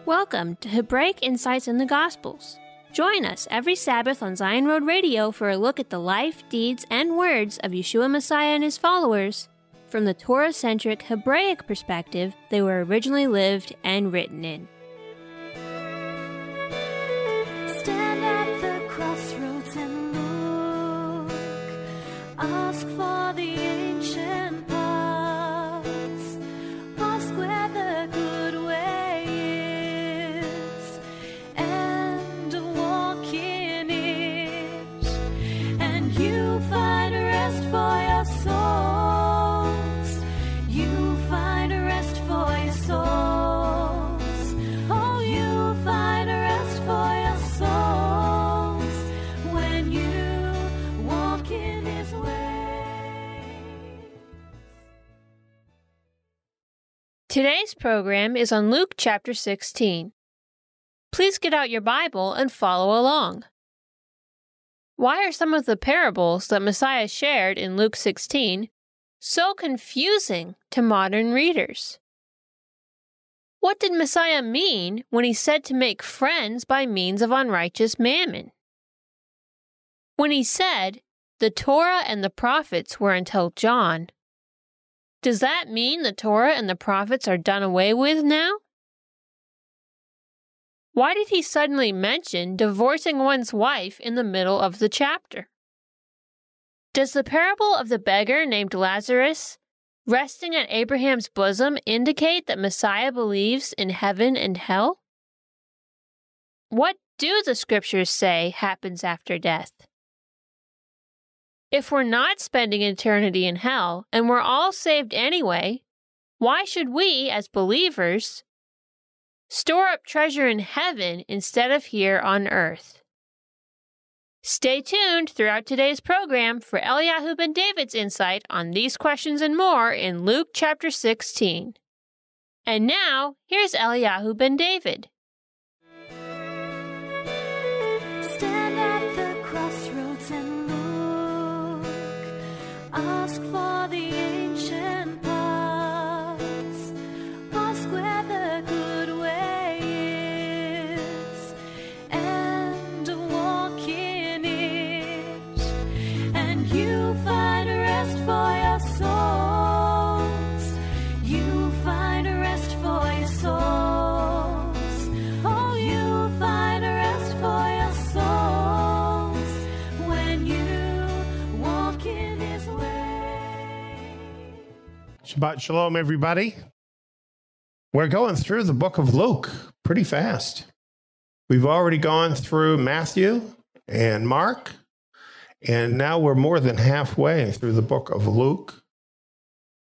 Welcome to Hebraic Insights in the Gospels. Join us every Sabbath on Zion Road Radio for a look at the life, deeds, and words of Yeshua Messiah and his followers from the Torah-centric Hebraic perspective they were originally lived and written in. Stand at the crossroads and look. Ask for the ancient paths. Ask where the good way is, and walk in it. And you find rest for your souls. You find rest for your souls. Oh, you find rest for your souls when you walk in his way. Today's program is on Luke chapter 16. Please get out your Bible and follow along. Why are some of the parables that Messiah shared in Luke 16 so confusing to modern readers? What did Messiah mean when he said to make friends by means of unrighteous mammon? When he said, the Torah and the prophets were until John, does that mean the Torah and the prophets are done away with now? Why did he suddenly mention divorcing one's wife in the middle of the chapter? Does the parable of the beggar named Lazarus resting at Abraham's bosom indicate that Messiah believes in heaven and hell? What do the scriptures say happens after death? If we're not spending eternity in hell and we're all saved anyway, why should we, as believers, store up treasure in heaven instead of here on earth? Stay tuned throughout today's program for Eliyahu ben David's insight on these questions and more in Luke chapter 16. And now, here's Eliyahu ben David. Stand at the crossroads and look. Ask for the ancient paths. Ask where the good way is, and walk in it. And you find rest for your souls. You find rest for your souls. Oh, you find rest for your souls when you walk in his way. Shabbat Shalom, everybody. We're going through the book of Luke pretty fast. We've already gone through Matthew and Mark, and now we're more than halfway through the book of Luke.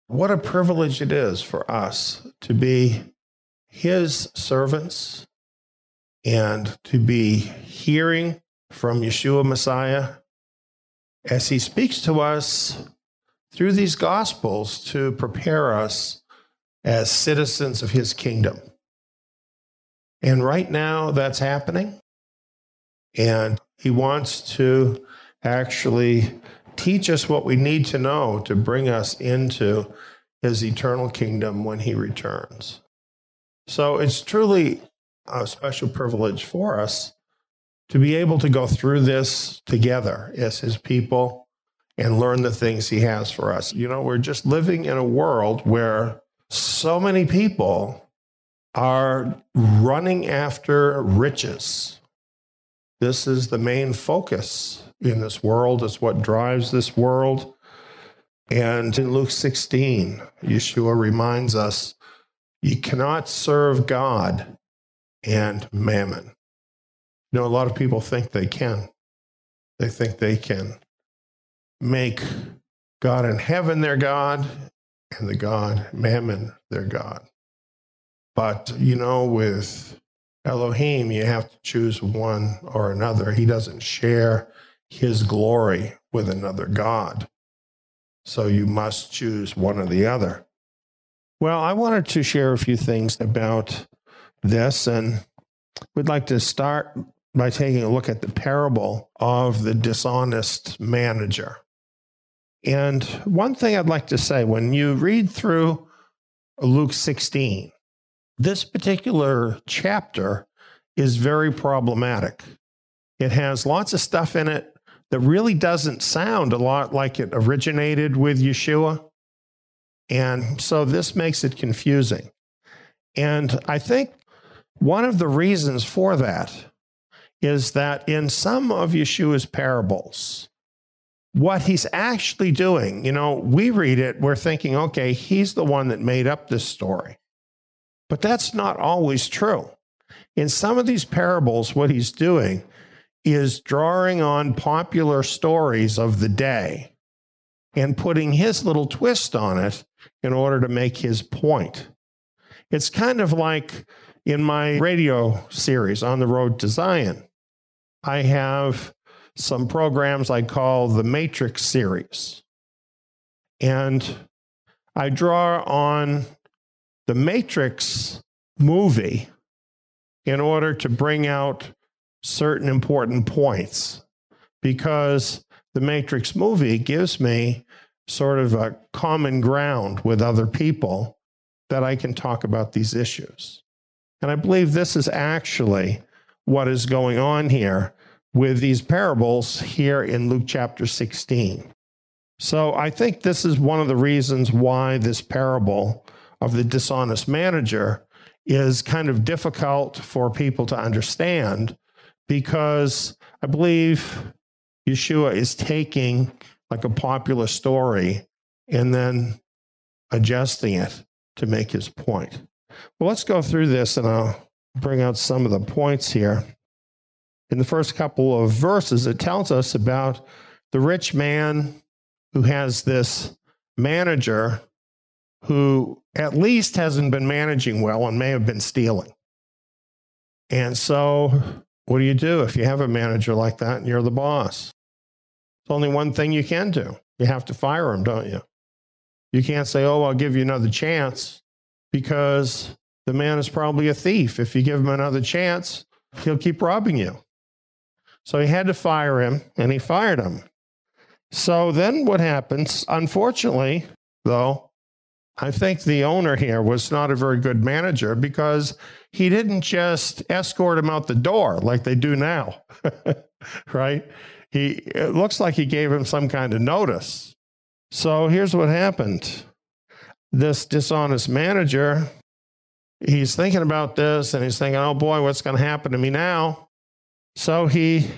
What a privilege it is for us to be his servants and to be hearing from Yeshua Messiah as he speaks to us through these Gospels to prepare us as citizens of his kingdom. And right now that's happening. And he wants to actually teach us what we need to know to bring us into his eternal kingdom when he returns. So it's truly a special privilege for us to be able to go through this together as his people and learn the things he has for us. You know, we're just living in a world where so many people are running after riches. This is the main focus in this world. It's what drives this world. And in Luke 16, Yeshua reminds us, you cannot serve God and mammon. You know, a lot of people think they can. They think they can make God in heaven their God and the God mammon their God. But, you know, with Elohim, you have to choose one or another. He doesn't share his glory with another God. So you must choose one or the other. Well, I wanted to share a few things about this, and we'd like to start by taking a look at the parable of the dishonest manager. And one thing I'd like to say, when you read through Luke 16, this particular chapter is very problematic. It has lots of stuff in it that really doesn't sound a lot like it originated with Yeshua. And so this makes it confusing. And I think one of the reasons for that is that in some of Yeshua's parables, what he's actually doing, we read it, we're thinking, okay, he's the one that made up this story. But that's not always true. In some of these parables, what he's doing is drawing on popular stories of the day and putting his little twist on it in order to make his point. It's kind of like in my radio series, On the Road to Zion, I have some programs I call the Matrix series. And I draw on the Matrix movie in order to bring out certain important points, because the Matrix movie gives me sort of a common ground with other people that I can talk about these issues. And I believe this is actually what is going on here with these parables here in Luke chapter 16. So I think this is one of the reasons why this parable of the dishonest manager is kind of difficult for people to understand, because I believe Yeshua is taking like a popular story and then adjusting it to make his point. Well, let's go through this and I'll bring out some of the points here. In the first couple of verses, it tells us about the rich man who has this manager who at least hasn't been managing well and may have been stealing. And so what do you do if you have a manager like that and you're the boss? There's only one thing you can do. You have to fire him, don't you? You can't say, oh, I'll give you another chance, because the man is probably a thief. If you give him another chance, he'll keep robbing you. So he had to fire him, and he fired him. So then what happens? Unfortunately, though, I think the owner here was not a very good manager, because he didn't just escort him out the door like they do now, right? It looks like he gave him some kind of notice. So here's what happened. This dishonest manager, he's thinking about this, and he's thinking, oh boy, what's going to happen to me now? So he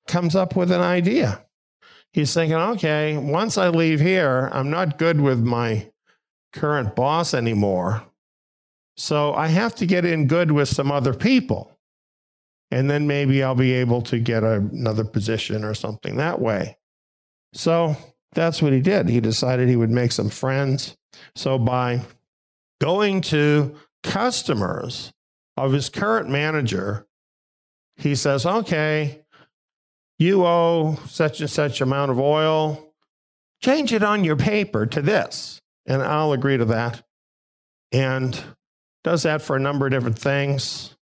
comes up with an idea. He's thinking, okay, once I leave here, I'm not good with my current boss anymore. So I have to get in good with some other people. And then maybe I'll be able to get another position or something that way. So that's what he did. He decided he would make some friends. So by going to customers of his current manager, he says, okay, you owe such and such amount of oil. Change it on your paper to this, and I'll agree to that. And does that for a number of different things.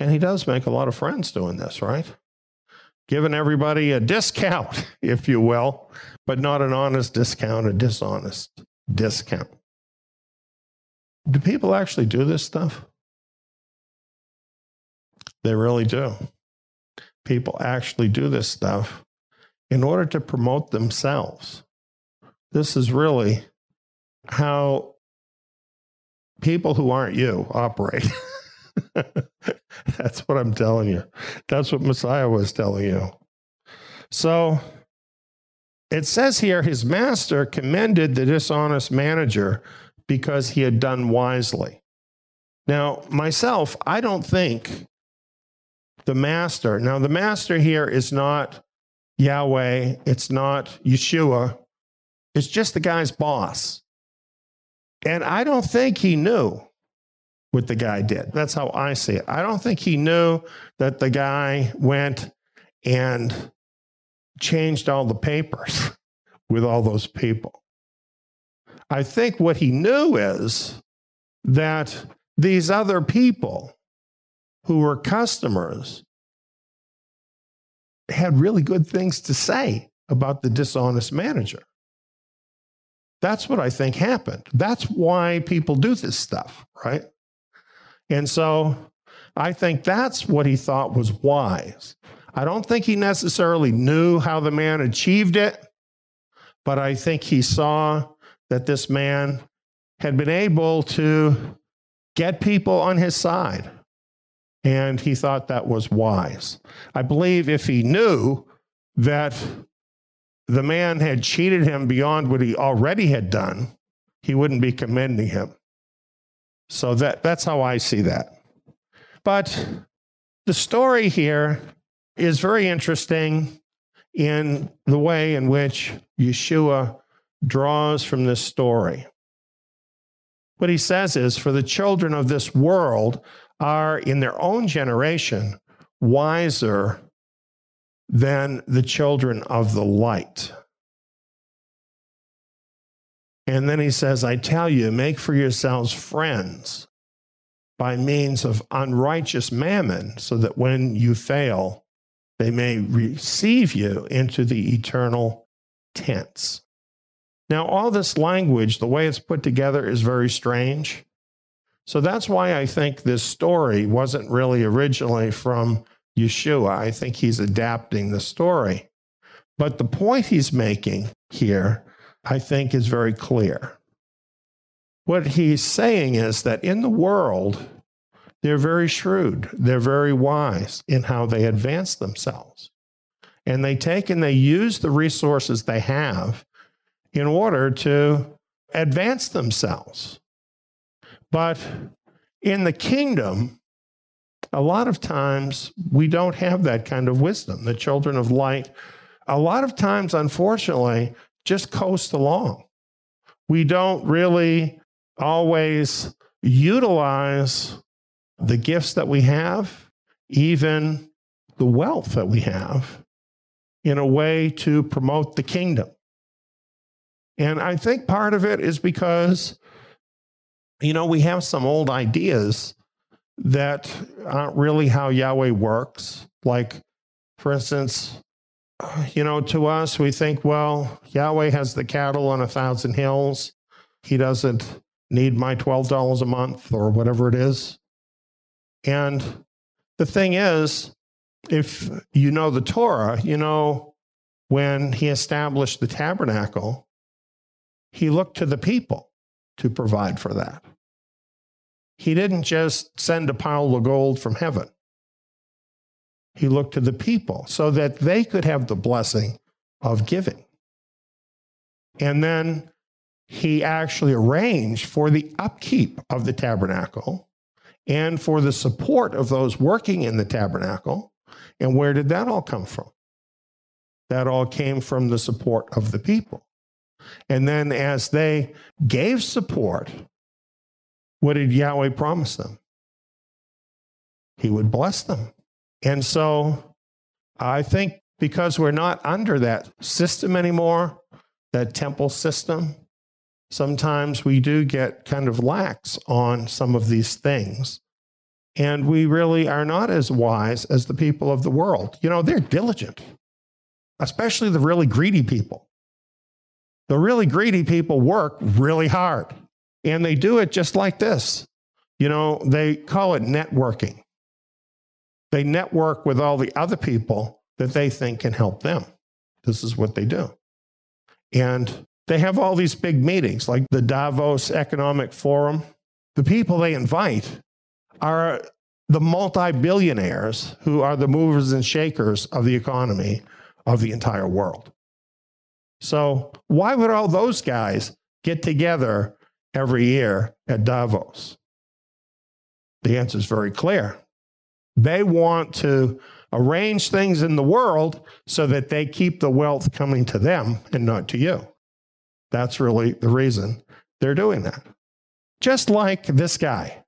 And he does make a lot of friends doing this, right? Giving everybody a discount, if you will, but not an honest discount, a dishonest discount. Do people actually do this stuff? They really do. People actually do this stuff in order to promote themselves. This is really how people who aren't you operate. That's what I'm telling you. That's what Messiah was telling you. So it says here, his master commended the dishonest manager because he had done wisely. Now, myself, I don't think the master here is not Yahweh, it's not Yeshua, it's just the guy's boss. And I don't think he knew what the guy did. That's how I see it. I don't think he knew that the guy went and changed all the papers with all those people. I think what he knew is that these other people who were customers had really good things to say about the dishonest manager. That's what I think happened. That's why people do this stuff, right? And so I think that's what he thought was wise. I don't think he necessarily knew how the man achieved it, but I think he saw that this man had been able to get people on his side. And he thought that was wise. I believe if he knew that the man had cheated him beyond what he already had done, he wouldn't be commending him. So that's how I see that. But the story here is very interesting in the way in which Yeshua draws from this story. What he says is, for the children of this world are in their own generation wiser than the children of the light. And then he says, I tell you, make for yourselves friends by means of unrighteous mammon, so that when you fail, they may receive you into the eternal tents. Now, all this language, the way it's put together, is very strange. So that's why I think this story wasn't really originally from Yeshua. I think he's adapting the story. But the point he's making here, I think, is very clear. What he's saying is that in the world, they're very shrewd. They're very wise in how they advance themselves. And they take and they use the resources they have in order to advance themselves. But in the kingdom, a lot of times we don't have that kind of wisdom. The children of light, a lot of times, unfortunately, just coast along. We don't really always utilize the gifts that we have, even the wealth that we have, in a way to promote the kingdom. And I think part of it is because, we have some old ideas that aren't really how Yahweh works. Like, for instance, to us, we think, well, Yahweh has the cattle on 1,000 hills. He doesn't need my $12 a month or whatever it is. And the thing is, if you know the Torah, when he established the tabernacle, he looked to the people to provide for that. He didn't just send a pile of gold from heaven. He looked to the people so that they could have the blessing of giving. And then he actually arranged for the upkeep of the tabernacle and for the support of those working in the tabernacle. And where did that all come from? That all came from the support of the people. And then as they gave support, what did Yahweh promise them? He would bless them. And so I think because we're not under that system anymore, that temple system, sometimes we do get kind of lax on some of these things. And we really are not as wise as the people of the world. They're diligent, especially the really greedy people. The really greedy people work really hard, and they do it just like this. They call it networking. They network with all the other people that they think can help them. This is what they do. And they have all these big meetings, like the Davos Economic Forum. The people they invite are the multi-billionaires who are the movers and shakers of the economy of the entire world. So why would all those guys get together every year at Davos? The answer is very clear. They want to arrange things in the world so that they keep the wealth coming to them and not to you. That's really the reason they're doing that. Just like this guy,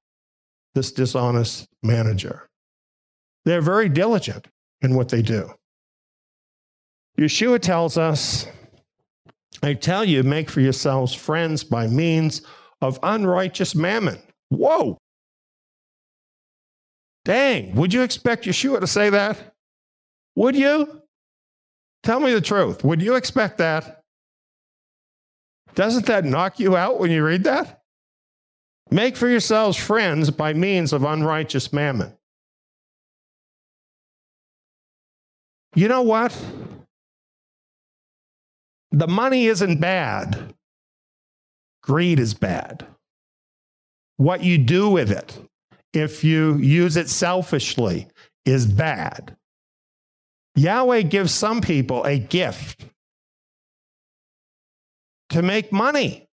this dishonest manager. They're very diligent in what they do. Yeshua tells us, I tell you, make for yourselves friends by means of unrighteous mammon. Whoa! Dang, would you expect Yeshua to say that? Would you? Tell me the truth. Would you expect that? Doesn't that knock you out when you read that? Make for yourselves friends by means of unrighteous mammon. You know what? The money isn't bad. Greed is bad. What you do with it, if you use it selfishly, is bad. Yahweh gives some people a gift to make money.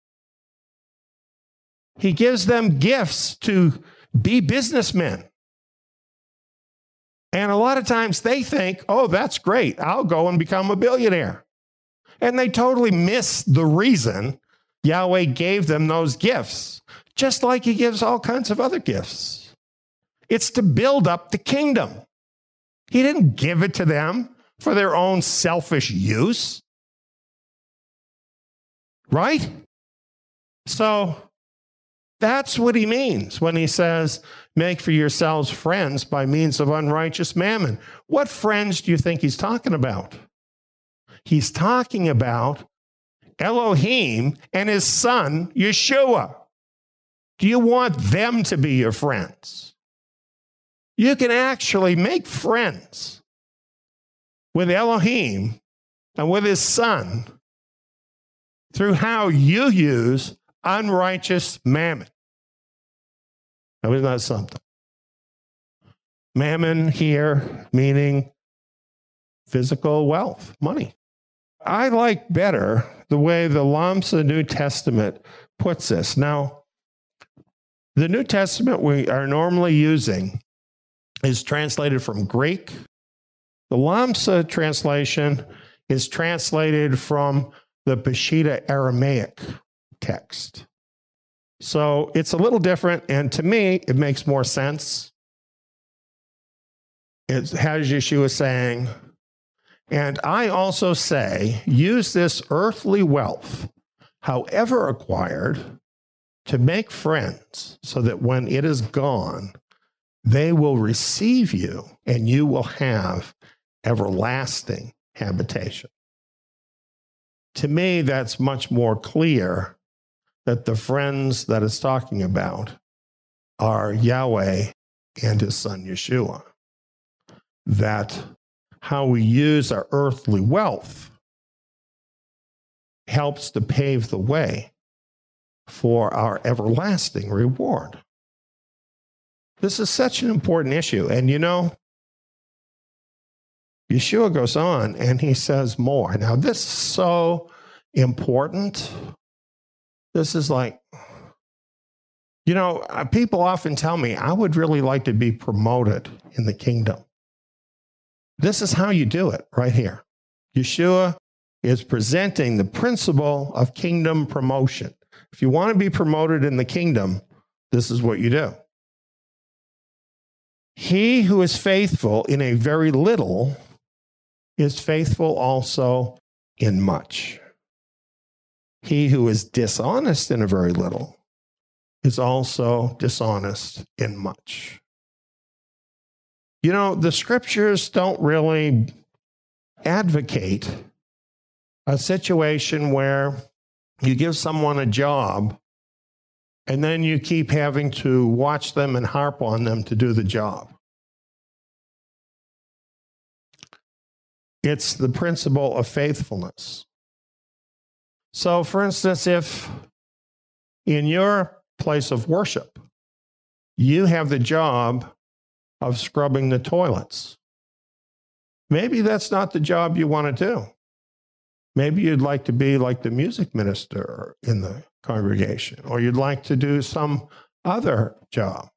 He gives them gifts to be businessmen. And a lot of times they think, oh, that's great. I'll go and become a billionaire. And they totally miss the reason Yahweh gave them those gifts, just like he gives all kinds of other gifts. It's to build up the kingdom. He didn't give it to them for their own selfish use. Right? So that's what he means when he says, make for yourselves friends by means of unrighteous mammon. What friends do you think he's talking about? He's talking about Elohim and his son, Yeshua. Do you want them to be your friends? You can actually make friends with Elohim and with his son through how you use unrighteous mammon. Now, isn't that something? Mammon here meaning physical wealth, money. I like better the way the Lamsa New Testament puts this. Now, the New Testament we are normally using is translated from Greek. The Lamsa translation is translated from the Peshitta Aramaic text. So it's a little different, and to me, it makes more sense. It has Yeshua saying, and I also say, use this earthly wealth, however acquired, to make friends, so that when it is gone, they will receive you, and you will have everlasting habitation. To me, that's much more clear that the friends that it's talking about are Yahweh and his son Yeshua. That how we use our earthly wealth helps to pave the way for our everlasting reward. This is such an important issue. And you know, Yeshua goes on and he says more. Now, this is so important. This is like, you know, people often tell me, I would really like to be promoted in the kingdom. This is how you do it right here. Yeshua is presenting the principle of kingdom promotion. If you want to be promoted in the kingdom, this is what you do. He who is faithful in a very little is faithful also in much. He who is dishonest in a very little is also dishonest in much. You know, the scriptures don't really advocate a situation where you give someone a job and then you keep having to watch them and harp on them to do the job. It's the principle of faithfulness. So, for instance, if in your place of worship, you have the job of scrubbing the toilets, maybe that's not the job you want to do. Maybe you'd like to be like the music minister in the congregation, or you'd like to do some other job.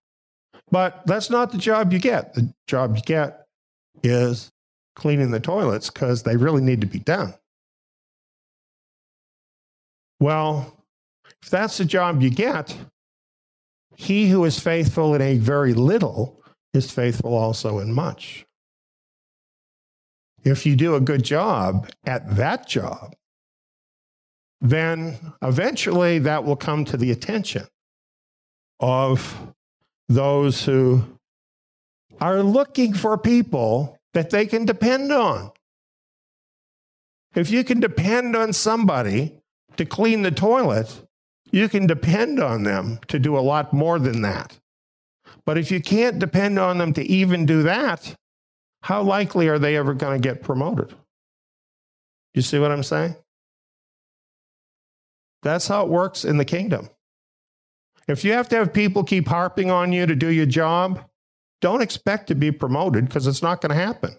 But that's not the job you get. The job you get is cleaning the toilets because they really need to be done. Well, if that's the job you get, he who is faithful in a very little is faithful also in much. If you do a good job at that job, then eventually that will come to the attention of those who are looking for people that they can depend on. If you can depend on somebody to clean the toilet, You can depend on them to do a lot more than that. But if you can't depend on them to even do that, how likely are they ever going to get promoted? You see what I'm saying? That's how it works in the kingdom. If you have to have people keep harping on you to do your job, don't expect to be promoted because it's not going to happen.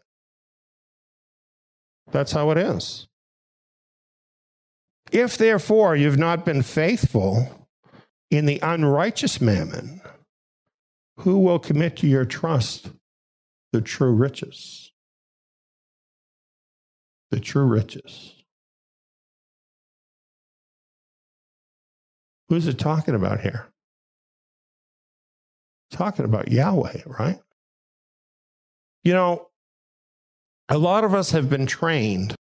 That's how it is. If therefore you've not been faithful in the unrighteous mammon, who will commit to your trust the true riches? The true riches. Who's it talking about here? Talking about Yahweh, right? You know, a lot of us have been trained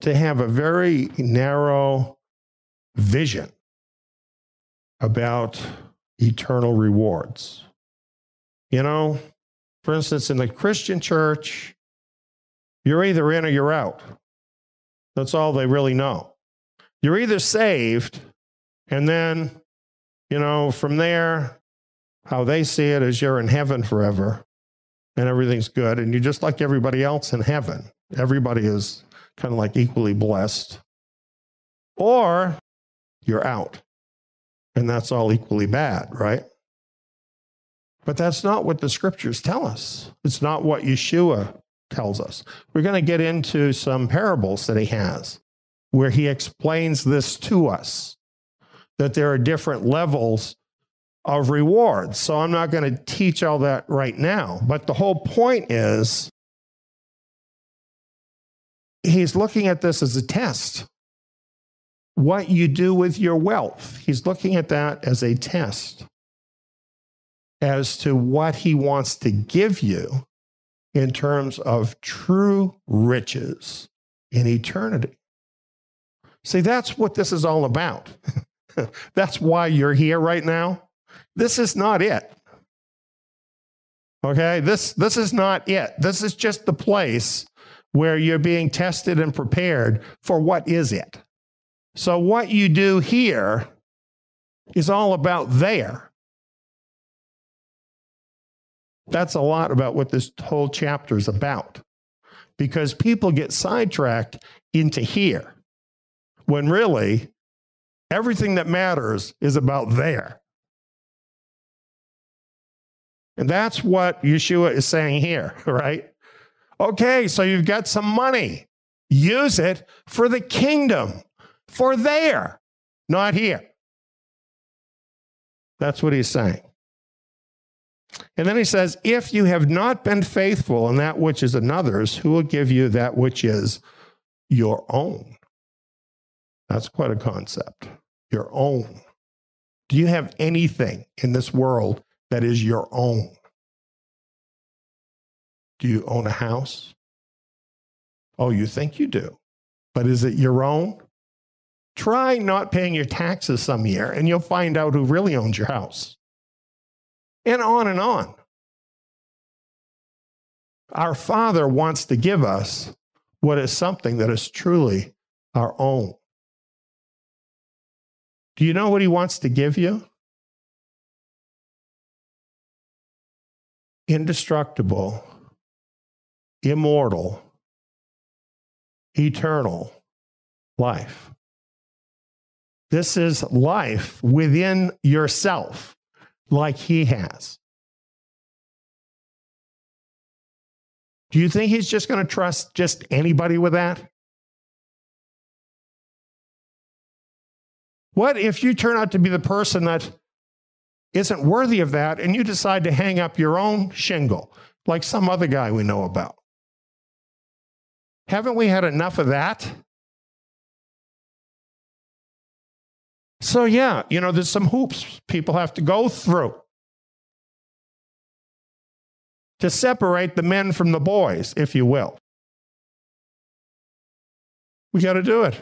to have a very narrow vision about eternal rewards. You know, for instance, in the Christian church, you're either in or you're out. That's all they really know. You're either saved, and then, you know, from there, how they see it is you're in heaven forever, and everything's good, and you're just like everybody else in heaven. Everybody is kind of like equally blessed. Or you're out, and that's all equally bad, right? But that's not what the scriptures tell us. It's not what Yeshua tells us. We're going to get into some parables that he has where he explains this to us, that there are different levels of rewards. So I'm not going to teach all that right now. But the whole point is he's looking at this as a test. What you do with your wealth, he's looking at that as a test as to what he wants to give you in terms of true riches in eternity. See, that's what this is all about. That's why you're here right now. This is not it. Okay? This is not it. This is just the place where you're being tested and prepared for what is it. So what you do here is all about there. That's a lot about what this whole chapter is about. Because people get sidetracked into here, when really everything that matters is about there. And that's what Yeshua is saying here, right? Okay, so you've got some money. Use it for the kingdom, for there, not here. That's what he's saying. And then he says, if you have not been faithful in that which is another's, who will give you that which is your own? That's quite a concept. Your own. Do you have anything in this world that is your own? Do you own a house? Oh, you think you do. But is it your own? Try not paying your taxes some year, and you'll find out who really owns your house. And on and on. Our Father wants to give us what is something that is truly our own. Do you know what he wants to give you? Indestructible, immortal, eternal life. This is life within yourself, like he has. Do you think he's just going to trust just anybody with that? What if you turn out to be the person that isn't worthy of that and you decide to hang up your own shingle, like some other guy we know about? Haven't we had enough of that? So yeah, you know, there's some hoops people have to go through to separate the men from the boys, if you will. We got to do it.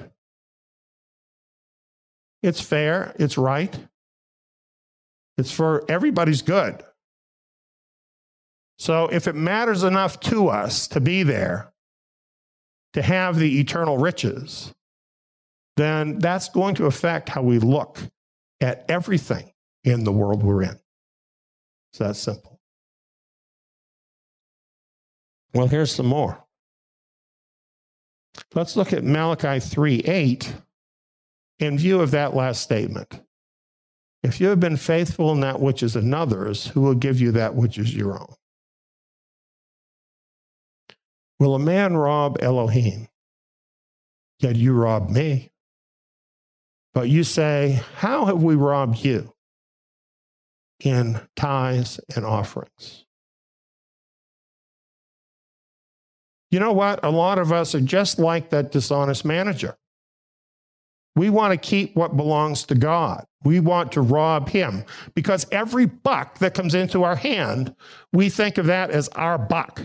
It's fair. It's right. It's for everybody's good. So if it matters enough to us to be there, to have the eternal riches, then that's going to affect how we look at everything in the world we're in. It's that simple. Well, here's some more. Let's look at Malachi 3:8 in view of that last statement. If you have been faithful in that which is another's, who will give you that which is your own? Will a man rob Elohim? Yet you rob me. But you say, how have we robbed you? In tithes and offerings. You know what? A lot of us are just like that dishonest manager. We want to keep what belongs to God. We want to rob him because every buck that comes into our hand, we think of that as our buck.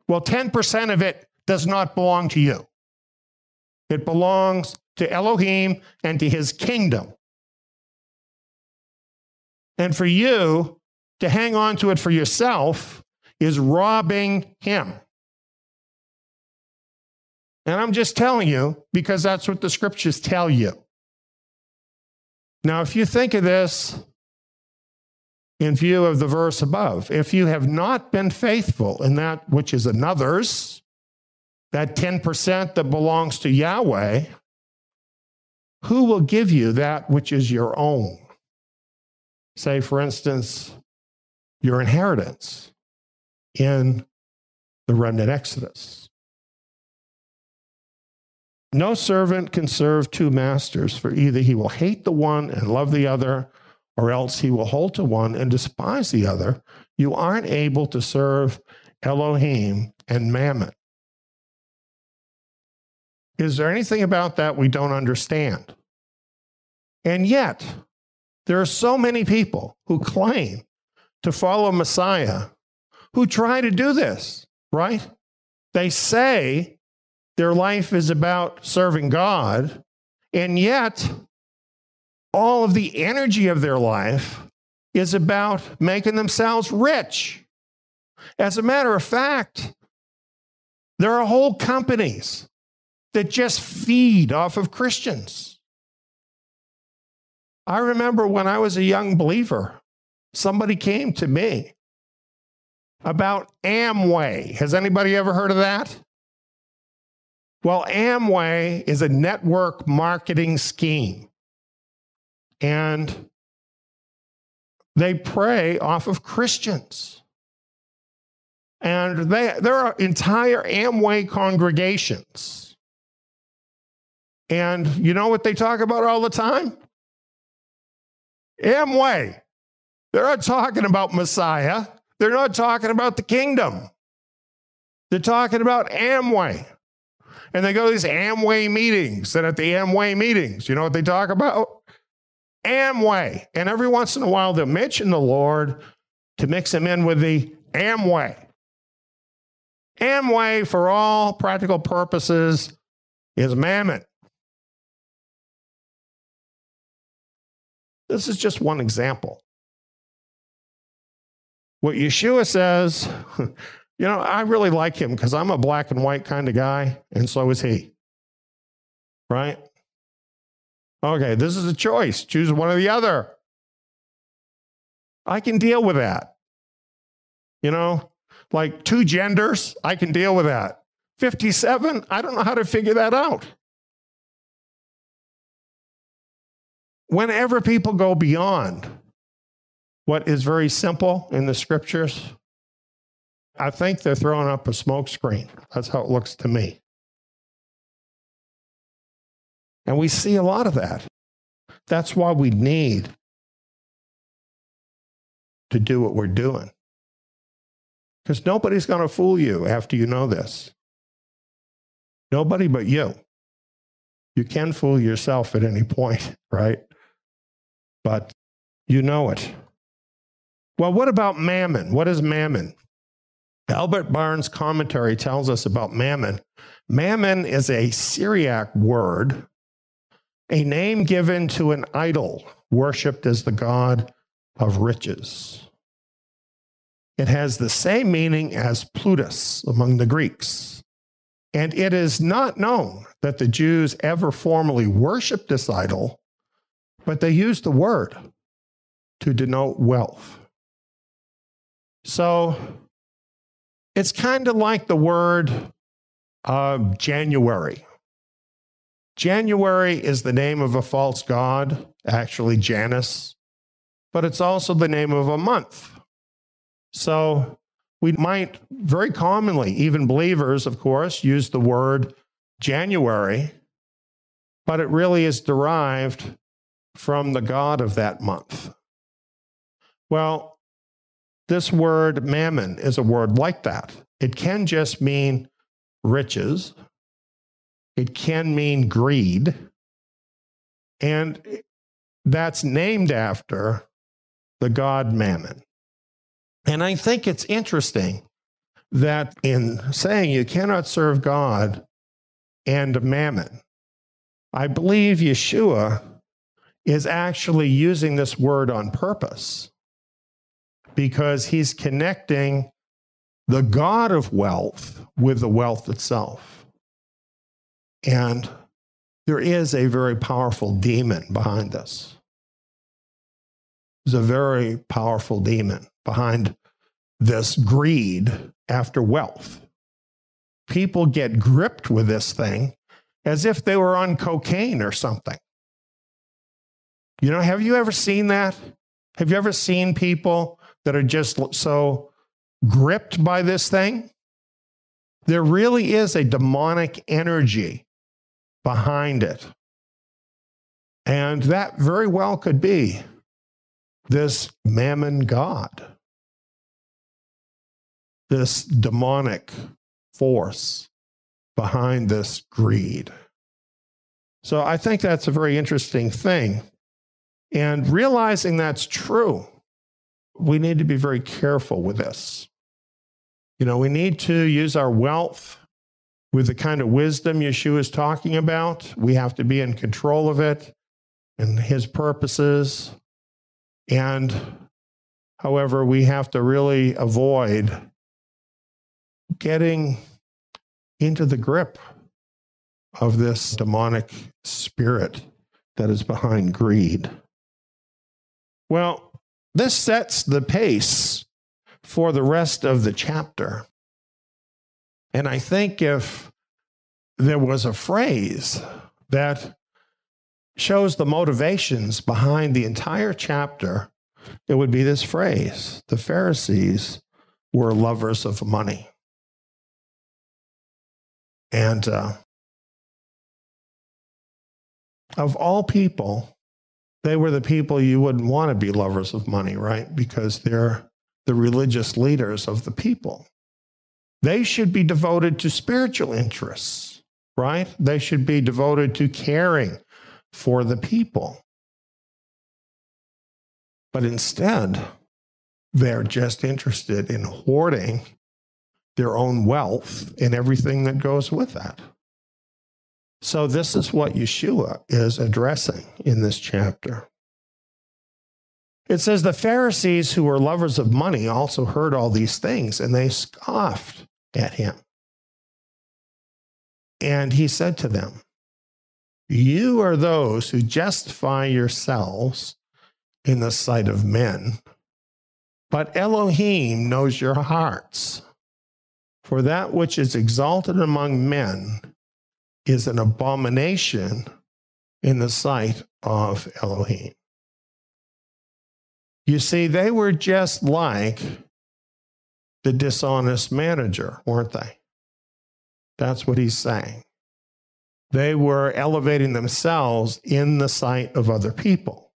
Well, 10% of it does not belong to you. It belongs to Elohim and to his kingdom. And for you to hang on to it for yourself is robbing him. And I'm just telling you because that's what the scriptures tell you. Now, if you think of this in view of the verse above, if you have not been faithful in that which is another's, that 10% that belongs to Yahweh, who will give you that which is your own? Say, for instance, your inheritance in the remnant Exodus. No servant can serve two masters, for either he will hate the one and love the other, or else he will hold to one and despise the other. You aren't able to serve Elohim and mammon. Is there anything about that we don't understand? And yet, there are so many people who claim to follow Messiah who try to do this, right? They say their life is about serving God, and yet all of the energy of their life is about making themselves rich. As a matter of fact, there are whole companies that just feed off of Christians. I remember when I was a young believer, somebody came to me about Amway. Has anybody ever heard of that? Well, Amway is a network marketing scheme. And they prey off of Christians. And there are entire Amway congregations. And you know what they talk about all the time? Amway. They're not talking about Messiah. They're not talking about the kingdom. They're talking about Amway. And they go to these Amway meetings. And at the Amway meetings, you know what they talk about? Amway. And every once in a while, they'll mention the Lord to mix him in with the Amway. Amway, for all practical purposes, is mammon. This is just one example. What Yeshua says, you know, I really like him because I'm a black and white kind of guy, and so is he. Right? Okay, this is a choice. Choose one or the other. I can deal with that. You know, like two genders, I can deal with that. 57, I don't know how to figure that out. Whenever people go beyond what is very simple in the scriptures, I think they're throwing up a smokescreen. That's how it looks to me. And we see a lot of that. That's why we need to do what we're doing. Because nobody's going to fool you after you know this. Nobody but you. You can fool yourself at any point, right? But you know it. Well, what about mammon? What is mammon? Albert Barnes' commentary tells us about mammon. Mammon is a Syriac word, a name given to an idol worshipped as the god of riches. It has the same meaning as Plutus among the Greeks. And it is not known that the Jews ever formally worshipped this idol, but they used the word to denote wealth. So it's kind of like the word January. January is the name of a false god, actually Janus, but it's also the name of a month. So we might very commonly, even believers, of course, use the word January, but it really is derived from the god of that month. Well, this word mammon is a word like that. It can just mean riches. It can mean greed. And that's named after the god Mammon. And I think it's interesting that in saying you cannot serve God and Mammon, I believe Yeshua is actually using this word on purpose because he's connecting the God of wealth with the wealth itself. And there is a very powerful demon behind this. There's a very powerful demon behind this greed after wealth. People get gripped with this thing as if they were on cocaine or something. You know, have you ever seen that? Have you ever seen people that are just so gripped by this thing? There really is a demonic energy behind it. And that very well could be this mammon god, this demonic force behind this greed. So I think that's a very interesting thing. And realizing that's true, we need to be very careful with this. You know, we need to use our wealth with the kind of wisdom Yeshua is talking about. We have to be in control of it and his purposes. And, however, we have to really avoid getting into the grip of this demonic spirit that is behind greed. Well, this sets the pace for the rest of the chapter. And I think if there was a phrase that shows the motivations behind the entire chapter, it would be this phrase: the Pharisees were lovers of money. And of all people, they were the people you wouldn't want to be lovers of money, right? Because they're the religious leaders of the people. They should be devoted to spiritual interests, right? They should be devoted to caring for the people. But instead, they're just interested in hoarding their own wealth and everything that goes with that. So this is what Yeshua is addressing in this chapter. It says, the Pharisees, who were lovers of money, also heard all these things, and they scoffed at him. And he said to them, you are those who justify yourselves in the sight of men, but Elohim knows your hearts. For that which is exalted among men is an abomination in the sight of Elohim. You see, they were just like the dishonest manager, weren't they? That's what he's saying. They were elevating themselves in the sight of other people.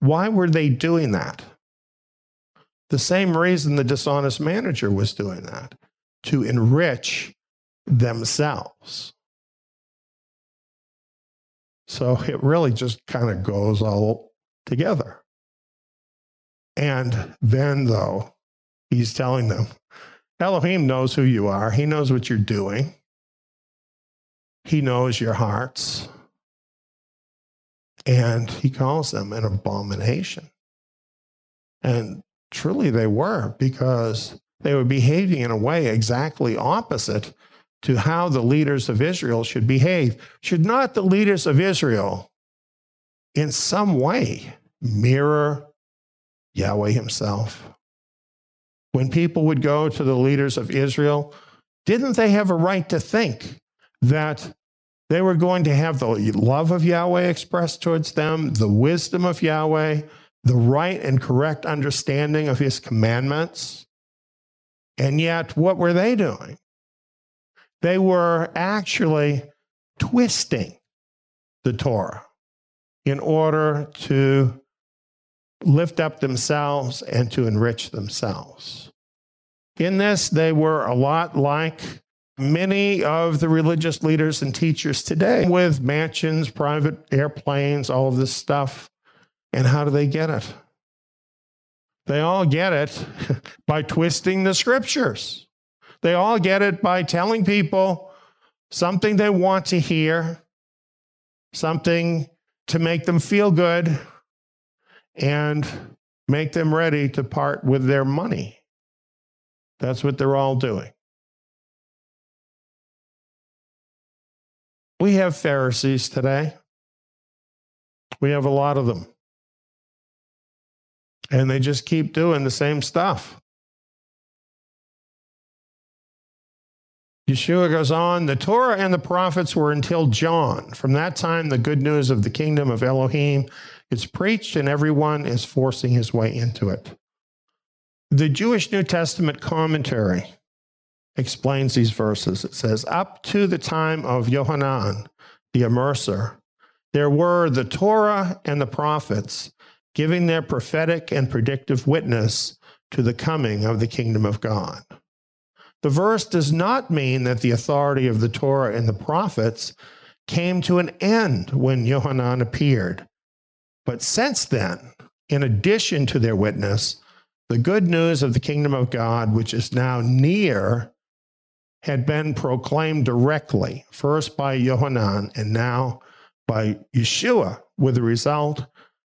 Why were they doing that? The same reason the dishonest manager was doing that, to enrich themselves. So it really just kind of goes all together. And then, though, he's telling them, Elohim knows who you are. He knows what you're doing. He knows your hearts. And he calls them an abomination. And truly they were, because they were behaving in a way exactly opposite to how the leaders of Israel should behave. Should not the leaders of Israel in some way mirror Yahweh himself. When people would go to the leaders of Israel, didn't they have a right to think that they were going to have the love of Yahweh expressed towards them, the wisdom of Yahweh, the right and correct understanding of his commandments? And yet, what were they doing? They were actually twisting the Torah in order to lift up themselves and to enrich themselves. In this, they were a lot like many of the religious leaders and teachers today, with mansions, private airplanes, all of this stuff. And how do they get it? They all get it by twisting the scriptures. They all get it by telling people something they want to hear, something to make them feel good, and make them ready to part with their money. That's what they're all doing. We have Pharisees today. We have a lot of them. And they just keep doing the same stuff. Yeshua goes on, the Torah and the prophets were until John. From that time, the good news of the kingdom of Elohim is preached, and everyone is forcing his way into it. The Jewish New Testament commentary explains these verses. It says, up to the time of Yohanan, the immerser, there were the Torah and the prophets giving their prophetic and predictive witness to the coming of the kingdom of God. The verse does not mean that the authority of the Torah and the prophets came to an end when Yohanan appeared. But since then, in addition to their witness, the good news of the kingdom of God, which is now near, had been proclaimed directly, first by Yohanan and now by Yeshua, with the result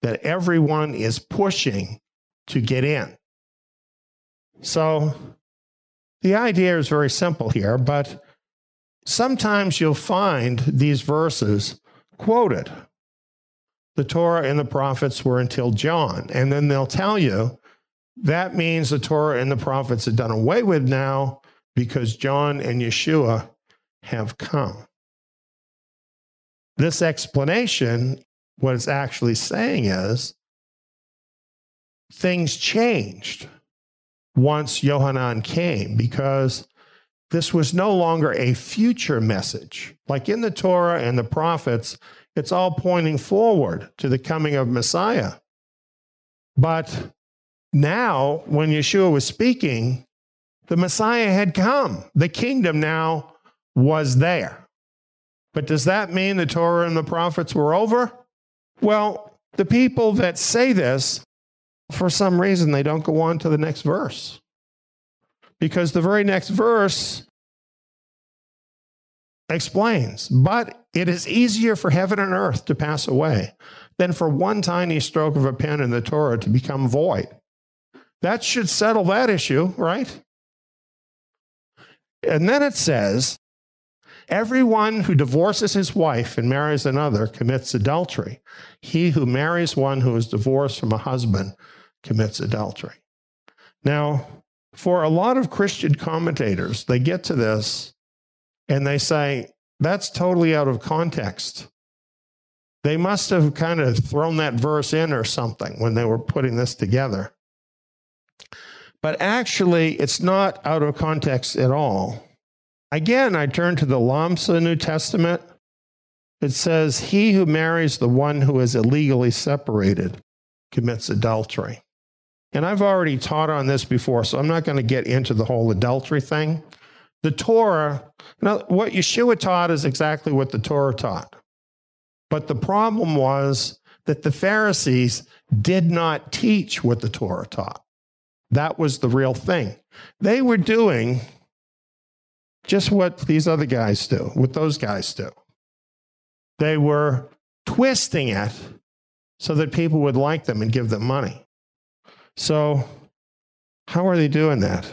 that everyone is pushing to get in. So the idea is very simple here, but sometimes you'll find these verses quoted. The Torah and the prophets were until John, and then they'll tell you that means the Torah and the prophets are done away with now because John and Yeshua have come. This explanation, what it's actually saying is things changed once Yohanan came, because this was no longer a future message. Like in the Torah and the prophets, it's all pointing forward to the coming of Messiah. But now, when Yeshua was speaking, the Messiah had come. The kingdom now was there. But does that mean the Torah and the prophets were over? Well, the people that say this, for some reason, they don't go on to the next verse. Because the very next verse explains, but it is easier for heaven and earth to pass away than for one tiny stroke of a pen in the Torah to become void. That should settle that issue, right? And then it says, everyone who divorces his wife and marries another commits adultery. He who marries one who is divorced from a husband commits adultery. Now, for a lot of Christian commentators, they get to this and they say, that's totally out of context. They must have kind of thrown that verse in or something when they were putting this together. But actually, it's not out of context at all. Again, I turn to the Lamsa New Testament. It says, he who marries the one who is illegally separated commits adultery. And I've already taught on this before, so I'm not going to get into the whole adultery thing. The Torah, what Yeshua taught is exactly what the Torah taught. But the problem was that the Pharisees did not teach what the Torah taught. That was the real thing. They were doing just what these other guys do, what those guys do. They were twisting it so that people would like them and give them money. So how are they doing that?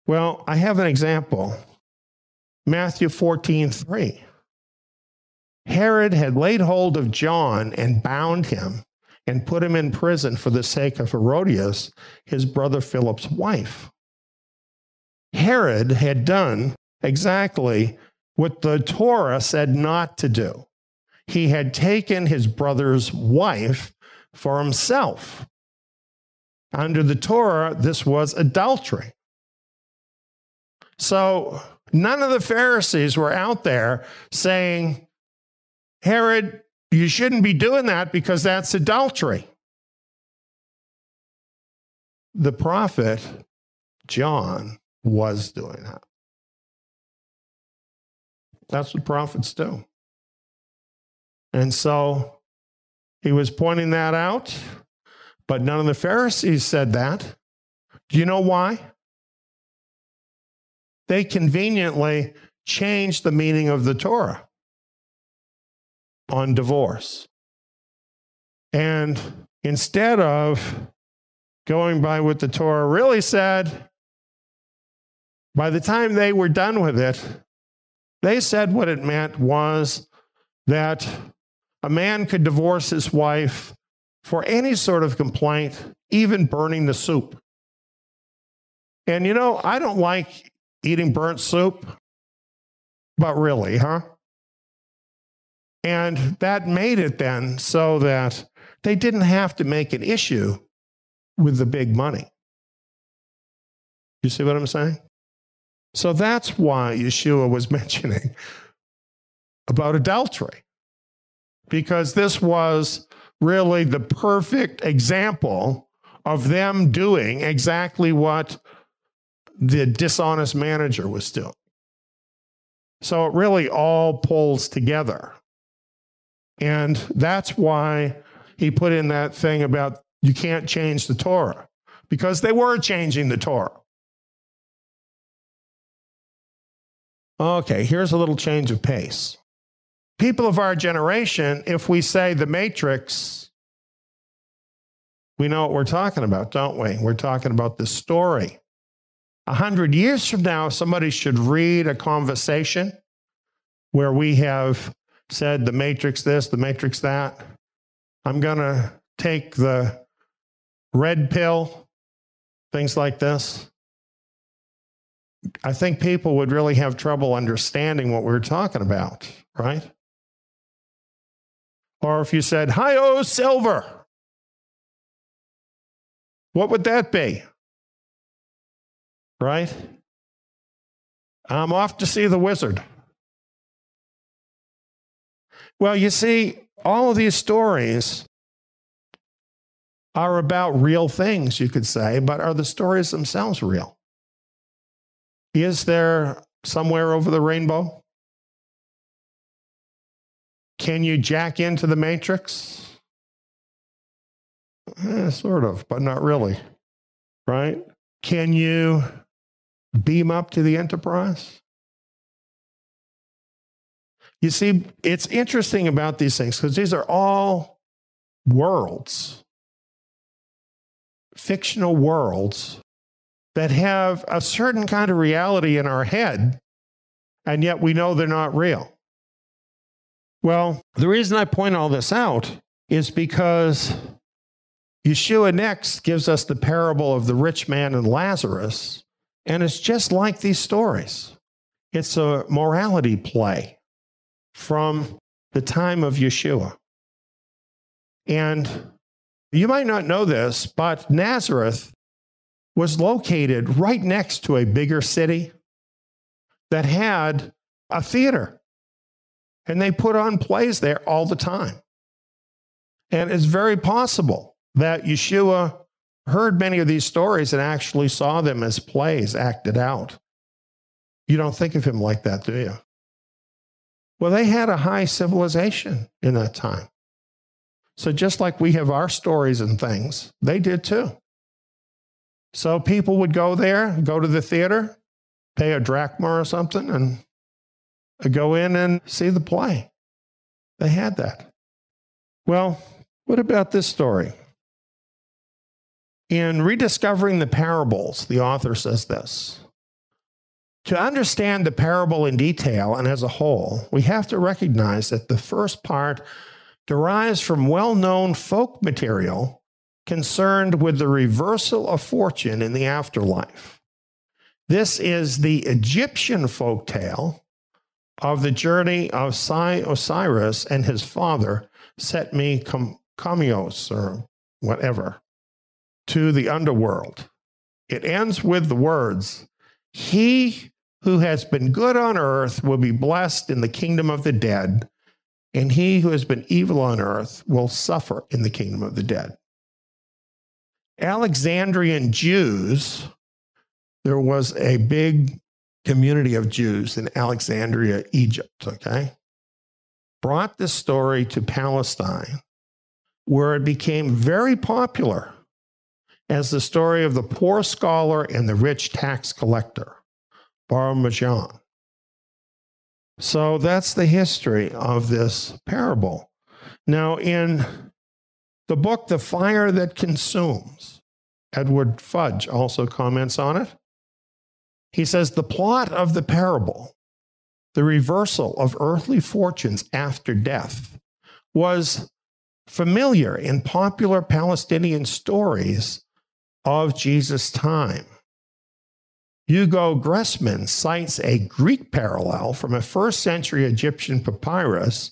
Well, I have an example. Matthew 14:3. Herod had laid hold of John and bound him and put him in prison for the sake of Herodias, his brother Philip's wife. Herod had done exactly what the Torah said not to do. He had taken his brother's wife for himself. Under the Torah, this was adultery. So none of the Pharisees were out there saying, Herod, you shouldn't be doing that because that's adultery. The prophet John was doing that. That's what prophets do. And so he was pointing that out, but none of the Pharisees said that. Do you know why? They conveniently changed the meaning of the Torah on divorce. And instead of going by what the Torah really said, by the time they were done with it, they said what it meant was that a man could divorce his wife for any sort of complaint, even burning the soup. And you know, I don't like eating burnt soup, but really, huh? And that made it then so that they didn't have to make an issue with the big money. You see what I'm saying? So that's why Yeshua was mentioning about adultery, because this was really the perfect example of them doing exactly what the dishonest manager was doing. So it really all pulls together. And that's why he put in that thing about you can't change the Torah, because they were changing the Torah. Okay, here's a little change of pace. People of our generation, if we say the Matrix, we know what we're talking about, don't we? We're talking about this story. 100 years from now, somebody should read a conversation where we have said the Matrix this, the Matrix that. I'm going to take the red pill, things like this. I think people would really have trouble understanding what we're talking about, right? Or if you said, hi-oh, silver, what would that be? Right? I'm off to see the wizard. Well, you see, all of these stories are about real things, you could say, but are the stories themselves real? Is there somewhere over the rainbow? Can you jack into the Matrix? Sort of, but not really, right? Can you beam up to the Enterprise? You see, it's interesting about these things because these are all worlds, fictional worlds that have a certain kind of reality in our head, and yet we know they're not real. Well, the reason I point all this out is because Yeshua next gives us the parable of the rich man and Lazarus, and it's just like these stories. It's a morality play from the time of Yeshua. And you might not know this, but Nazareth was located right next to a bigger city that had a theater. And they put on plays there all the time. And it's very possible that Yeshua heard many of these stories and actually saw them as plays acted out. You don't think of him like that, do you? Well, they had a high civilization in that time. So just like we have our stories and things, they did too. So people would go there, go to the theater, pay a drachma or something, and go in and see the play. They had that. Well, what about this story? In rediscovering the parables, the author says this: To understand the parable in detail and as a whole, we have to recognize that the first part derives from well-known folk material concerned with the reversal of fortune in the afterlife. This is the Egyptian folk tale of the journey of Osiris and his father, Setmi-Kamios, or whatever, to the underworld. It ends with the words, "He who has been good on earth will be blessed in the kingdom of the dead, and he who has been evil on earth will suffer in the kingdom of the dead." Alexandrian Jews, there was a big community of Jews in Alexandria, Egypt, brought this story to Palestine, where it became very popular as the story of the poor scholar and the rich tax collector, Bar Majan. So that's the history of this parable. Now, in the book, The Fire That Consumes, Edward Fudge also comments on it. He says, the plot of the parable, the reversal of earthly fortunes after death, was familiar in popular Palestinian stories of Jesus' time. Hugo Gressman cites a Greek parallel from a first-century Egyptian papyrus,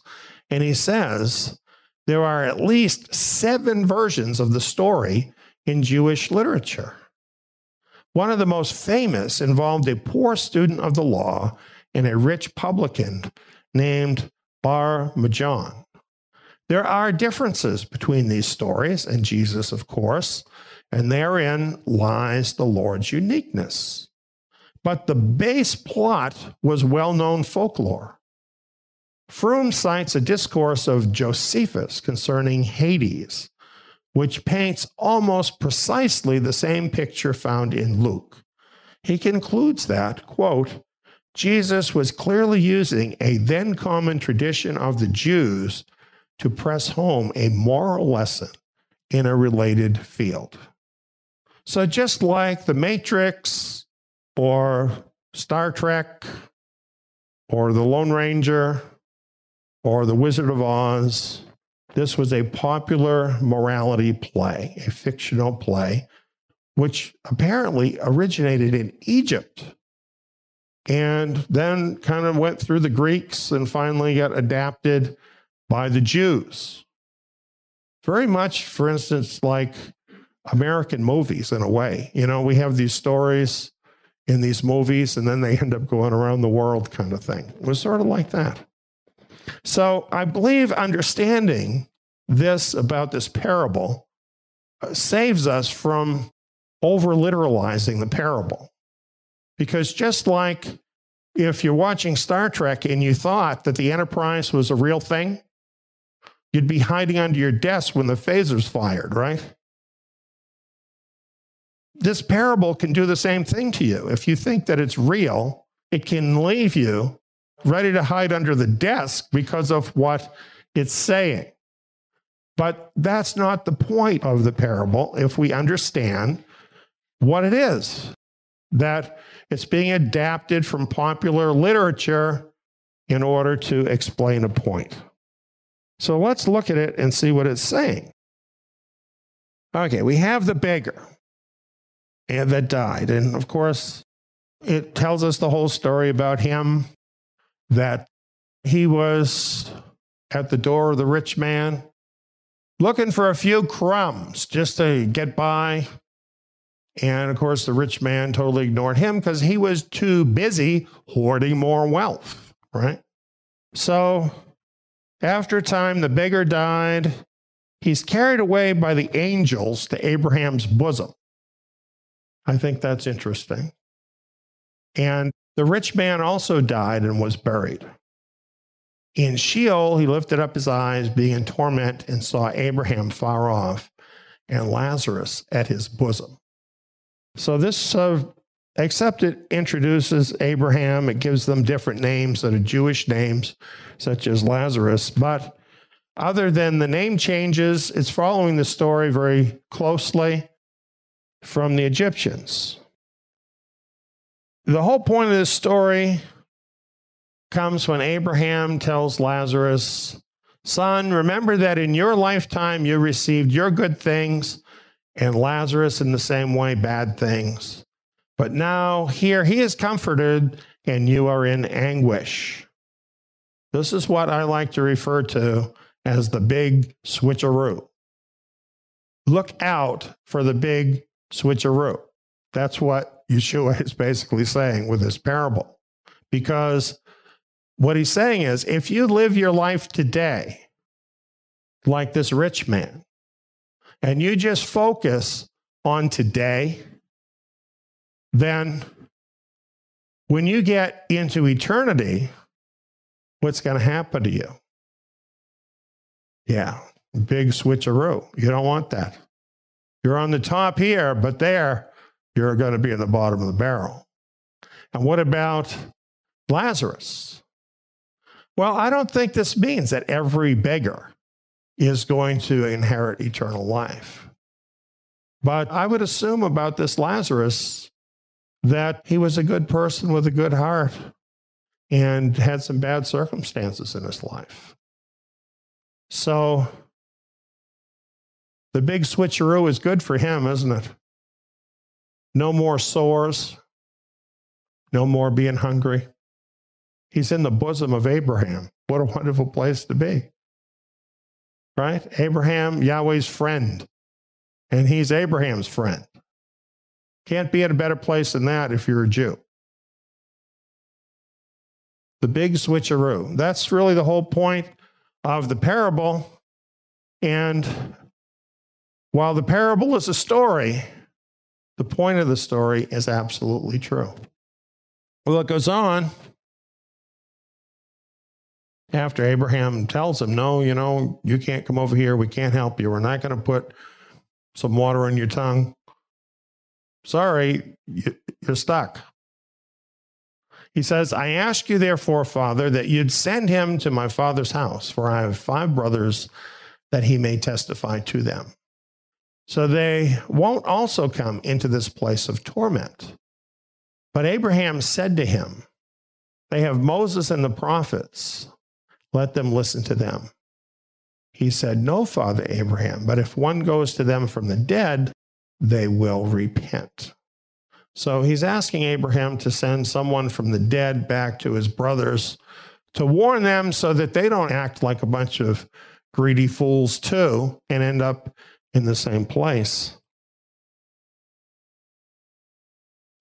and he says there are at least 7 versions of the story in Jewish literature. One of the most famous involved a poor student of the law and a rich publican named Bar Majan. There are differences between these stories and Jesus, of course, and therein lies the Lord's uniqueness. But the base plot was well-known folklore. Froome cites a discourse of Josephus concerning Hades, which paints almost precisely the same picture found in Luke. He concludes that, quote, Jesus was clearly using a then common tradition of the Jews to press home a moral lesson in a related field. So just like The Matrix or Star Trek or The Lone Ranger or The Wizard of Oz, this was a popular morality play, a fictional play, which apparently originated in Egypt and then kind of went through the Greeks and finally got adapted by the Jews. Very much, for instance, like American movies in a way. You know, we have these stories in these movies and then they end up going around the world kind of thing. It was sort of like that. So I believe understanding this about this parable saves us from over-literalizing the parable. Because just like if you're watching Star Trek and you thought that the Enterprise was a real thing, you'd be hiding under your desk when the phaser's fired, right? This parable can do the same thing to you. If you think that it's real, it can leave you ready to hide under the desk because of what it's saying. But that's not the point of the parable if we understand what it is, that it's being adapted from popular literature in order to explain a point. So let's look at it and see what it's saying. Okay, we have the beggar that died. And of course, it tells us the whole story about him, that he was at the door of the rich man, looking for a few crumbs just to get by. And of course, the rich man totally ignored him because he was too busy hoarding more wealth, right? So after a time, the beggar died. He's carried away by the angels to Abraham's bosom. I think that's interesting. And the rich man also died and was buried. In Sheol, he lifted up his eyes, being in torment, and saw Abraham far off and Lazarus at his bosom. So this, except it introduces Abraham, it gives them different names that are Jewish names, such as Lazarus. But other than the name changes, it's following the story very closely from the Egyptians. The whole point of this story comes when Abraham tells Lazarus, son, remember that in your lifetime you received your good things, and Lazarus in the same way bad things. But now here he is comforted, and you are in anguish. This is what I like to refer to as the big switcheroo. Look out for the big switcheroo. That's what Yeshua is basically saying with this parable. Because what he's saying is, if you live your life today like this rich man, and you just focus on today, then when you get into eternity, what's going to happen to you? Yeah, big switcheroo. You don't want that. You're on the top here, but there, you're going to be at the bottom of the barrel. And what about Lazarus? Well, I don't think this means that every beggar is going to inherit eternal life. But I would assume about this Lazarus that he was a good person with a good heart and had some bad circumstances in his life. So the big switcheroo is good for him, isn't it? No more sores, no more being hungry. He's in the bosom of Abraham. What a wonderful place to be. Right? Abraham, Yahweh's friend. And he's Abraham's friend. Can't be in a better place than that if you're a Jew. The big switcheroo. That's really the whole point of the parable. And while the parable is a story, the point of the story is absolutely true. Well, it goes on. After Abraham tells him, no, you can't come over here. We can't help you. We're not going to put some water on your tongue. Sorry, you're stuck. He says, I ask you, therefore, Father, that you'd send him to my father's house, for I have 5 brothers, that he may testify to them. So they won't also come into this place of torment. But Abraham said to him, they have Moses and the prophets. Let them listen to them. He said, no, Father Abraham, but if one goes to them from the dead, they will repent. So he's asking Abraham to send someone from the dead back to his brothers to warn them so that they don't act like a bunch of greedy fools too and end up in the same place.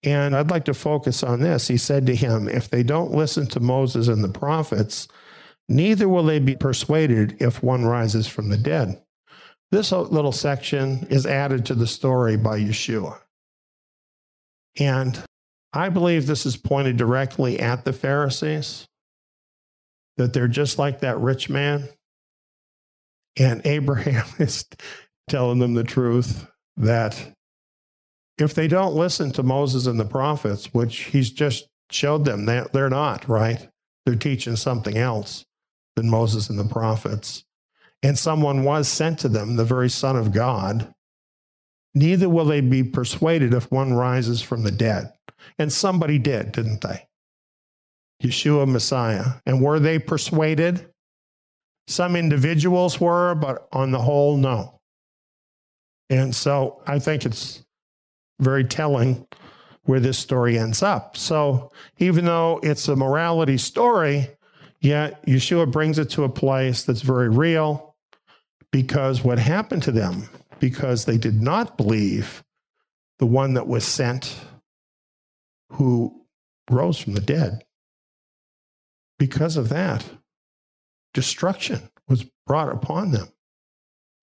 And I'd like to focus on this. He said to him, if they don't listen to Moses and the prophets, neither will they be persuaded if one rises from the dead. This little section is added to the story by Yeshua. And I believe this is pointed directly at the Pharisees, that they're just like that rich man. And Abraham is telling them the truth that if they don't listen to Moses and the prophets, which he's just showed them that they're not, right? They're teaching something else than Moses and the prophets. And someone was sent to them, the very Son of God. Neither will they be persuaded if one rises from the dead. And somebody did, didn't they? Yeshua Messiah. And were they persuaded? Some individuals were, but on the whole, no. And so I think it's very telling where this story ends up. So even though it's a morality story, yet Yeshua brings it to a place that's very real, because what happened to them, because they did not believe the one that was sent who rose from the dead. Because of that, destruction was brought upon them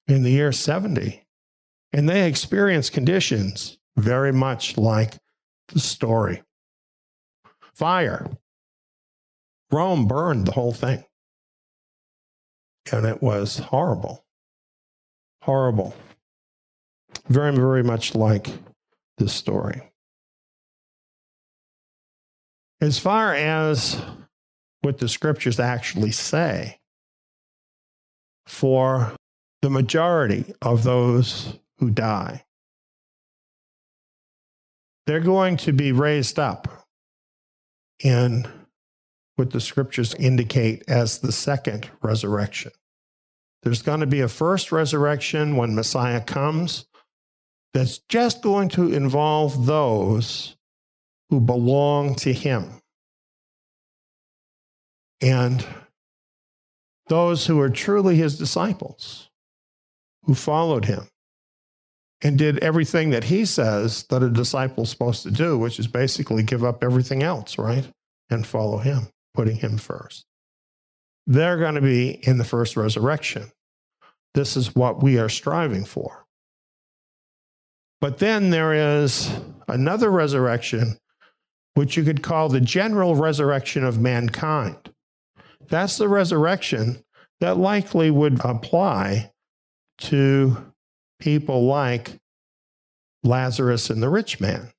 in the year 70. And they experienced conditions very much like the story. Fire. Rome burned the whole thing. And it was horrible. Horrible. Very, very much like this story. As far as what the scriptures actually say, for the majority of those who die, they're going to be raised up in what the scriptures indicate as the second resurrection. There's going to be a first resurrection when Messiah comes that's just going to involve those who belong to him. And those who are truly his disciples, who followed him and did everything that he says that a disciple's supposed to do, which is basically give up everything else, right? And follow him, putting him first. They're going to be in the first resurrection. This is what we are striving for. But then there is another resurrection, which you could call the general resurrection of mankind. That's the resurrection that likely would apply to people like Lazarus and the rich man,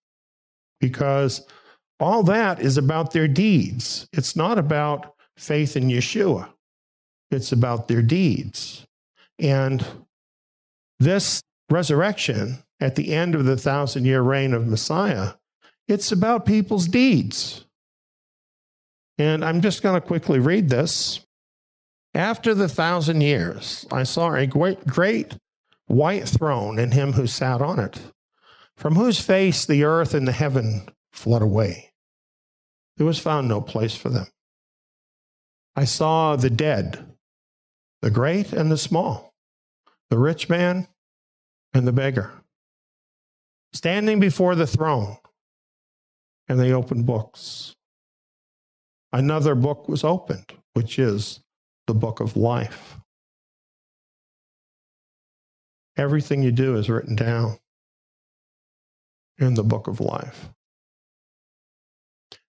because all that is about their deeds. It's not about faith in Yeshua. It's about their deeds. And this resurrection at the end of the 1,000-year reign of Messiah, it's about people's deeds. And I'm just going to quickly read this. After the 1,000 years, I saw a great white throne and him who sat on it, from whose face the earth and the heaven fled away. There was found no place for them. I saw the dead, the great and the small, the rich man and the beggar, standing before the throne, and they opened books. Another book was opened, which is the book of life. Everything you do is written down in the book of life.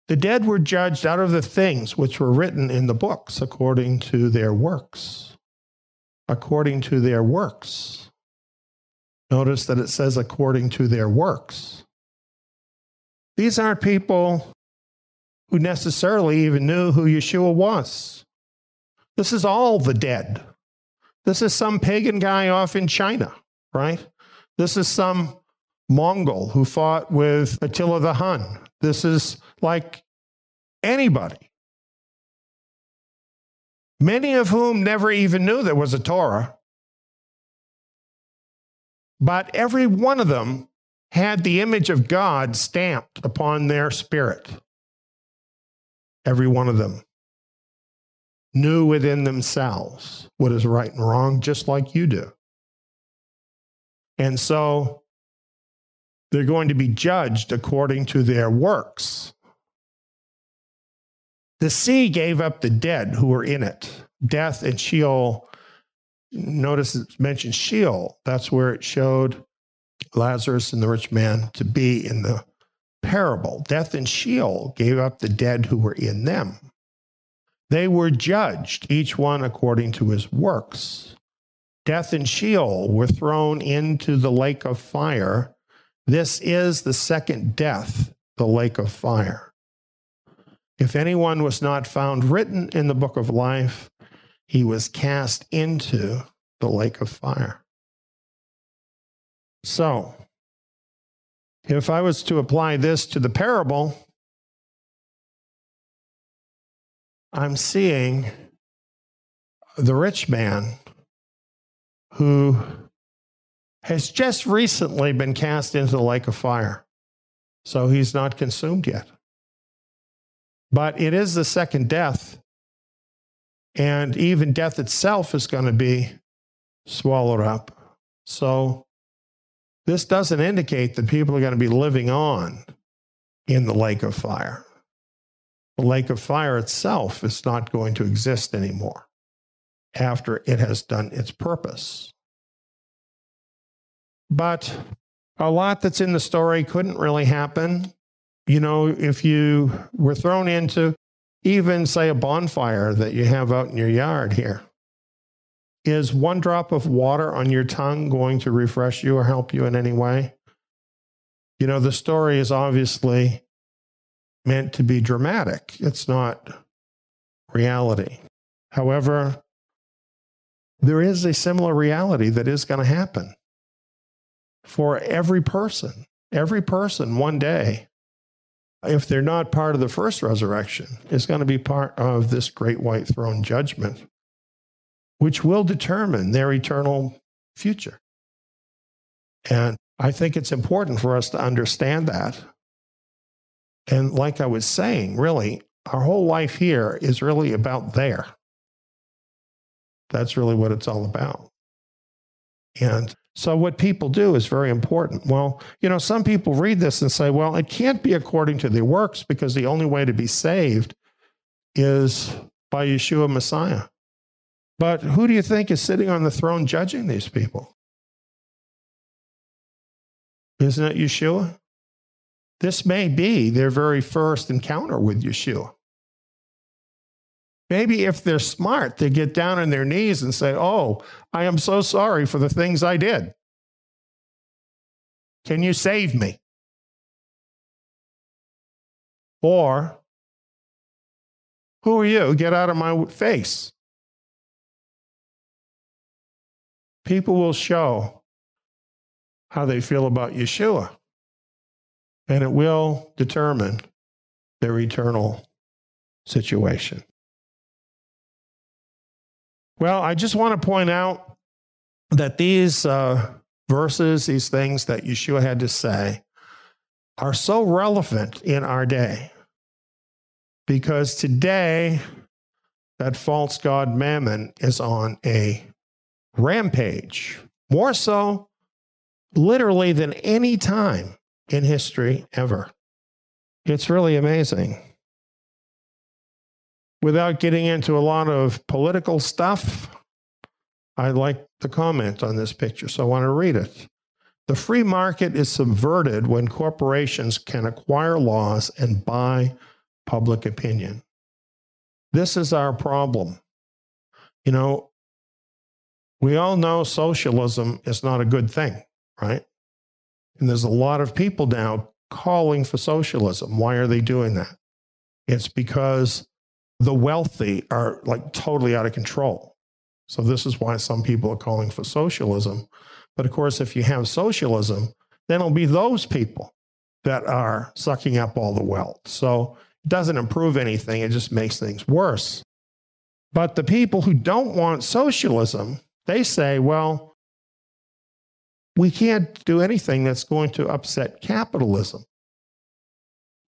The dead were judged out of the things which were written in the books according to their works. According to their works. Notice that it says according to their works. These aren't people who necessarily even knew who Yeshua was. This is all the dead. This is some pagan guy off in China, right? This is some Mongol who fought with Attila the Hun. This is like anybody. Many of whom never even knew there was a Torah. But every one of them had the image of God stamped upon their spirit. Every one of them knew within themselves what is right and wrong, just like you do. And so they're going to be judged according to their works. The sea gave up the dead who were in it. Death and Sheol. Notice it mentions Sheol. That's where it showed Lazarus and the rich man to be in the parable. Death and Sheol gave up the dead who were in them. They were judged, each one according to his works. Death and Sheol were thrown into the lake of fire. This is the second death, the lake of fire. If anyone was not found written in the book of life, he was cast into the lake of fire. So, if I was to apply this to the parable, I'm seeing the rich man who has just recently been cast into the lake of fire. So he's not consumed yet. But it is the second death. And even death itself is going to be swallowed up. So this doesn't indicate that people are going to be living on in the lake of fire. The lake of fire itself is not going to exist anymore after it has done its purpose. But a lot that's in the story couldn't really happen. You know, if you were thrown into even, say, a bonfire that you have out in your yard here, is one drop of water on your tongue going to refresh you or help you in any way? You know, the story is obviously meant to be dramatic. It's not reality. However, there is a similar reality that is going to happen for every person. Every person one day if they're not part of the first resurrection, is going to be part of this great white throne judgment, which will determine their eternal future. And I think it's important for us to understand that. And like I was saying, really, our whole life here is really about there. That's really what it's all about. And so what people do is very important. Well, some people read this and say, well, it can't be according to their works because the only way to be saved is by Yeshua Messiah. But who do you think is sitting on the throne judging these people? Isn't it Yeshua? This may be their very first encounter with Yeshua. Maybe if they're smart, they get down on their knees and say, oh, I am so sorry for the things I did. Can you save me? Or, who are you? Get out of my face. People will show how they feel about Yeshua, and it will determine their eternal situation. Well, I just want to point out that these verses, these things that Yeshua had to say, are so relevant in our day. Because today, that false god mammon is on a rampage, more so literally than any time in history ever. It's really amazing. Without getting into a lot of political stuff, I'd like to comment on this picture, so I want to read it. The free market is subverted when corporations can acquire laws and buy public opinion. This is our problem. We all know socialism is not a good thing, right? And there's a lot of people now calling for socialism. Why are they doing that? It's because the wealthy are like totally out of control. So this is why some people are calling for socialism. But of course, if you have socialism, then it'll be those people that are sucking up all the wealth. So it doesn't improve anything. It just makes things worse. But the people who don't want socialism, they say, well, we can't do anything that's going to upset capitalism.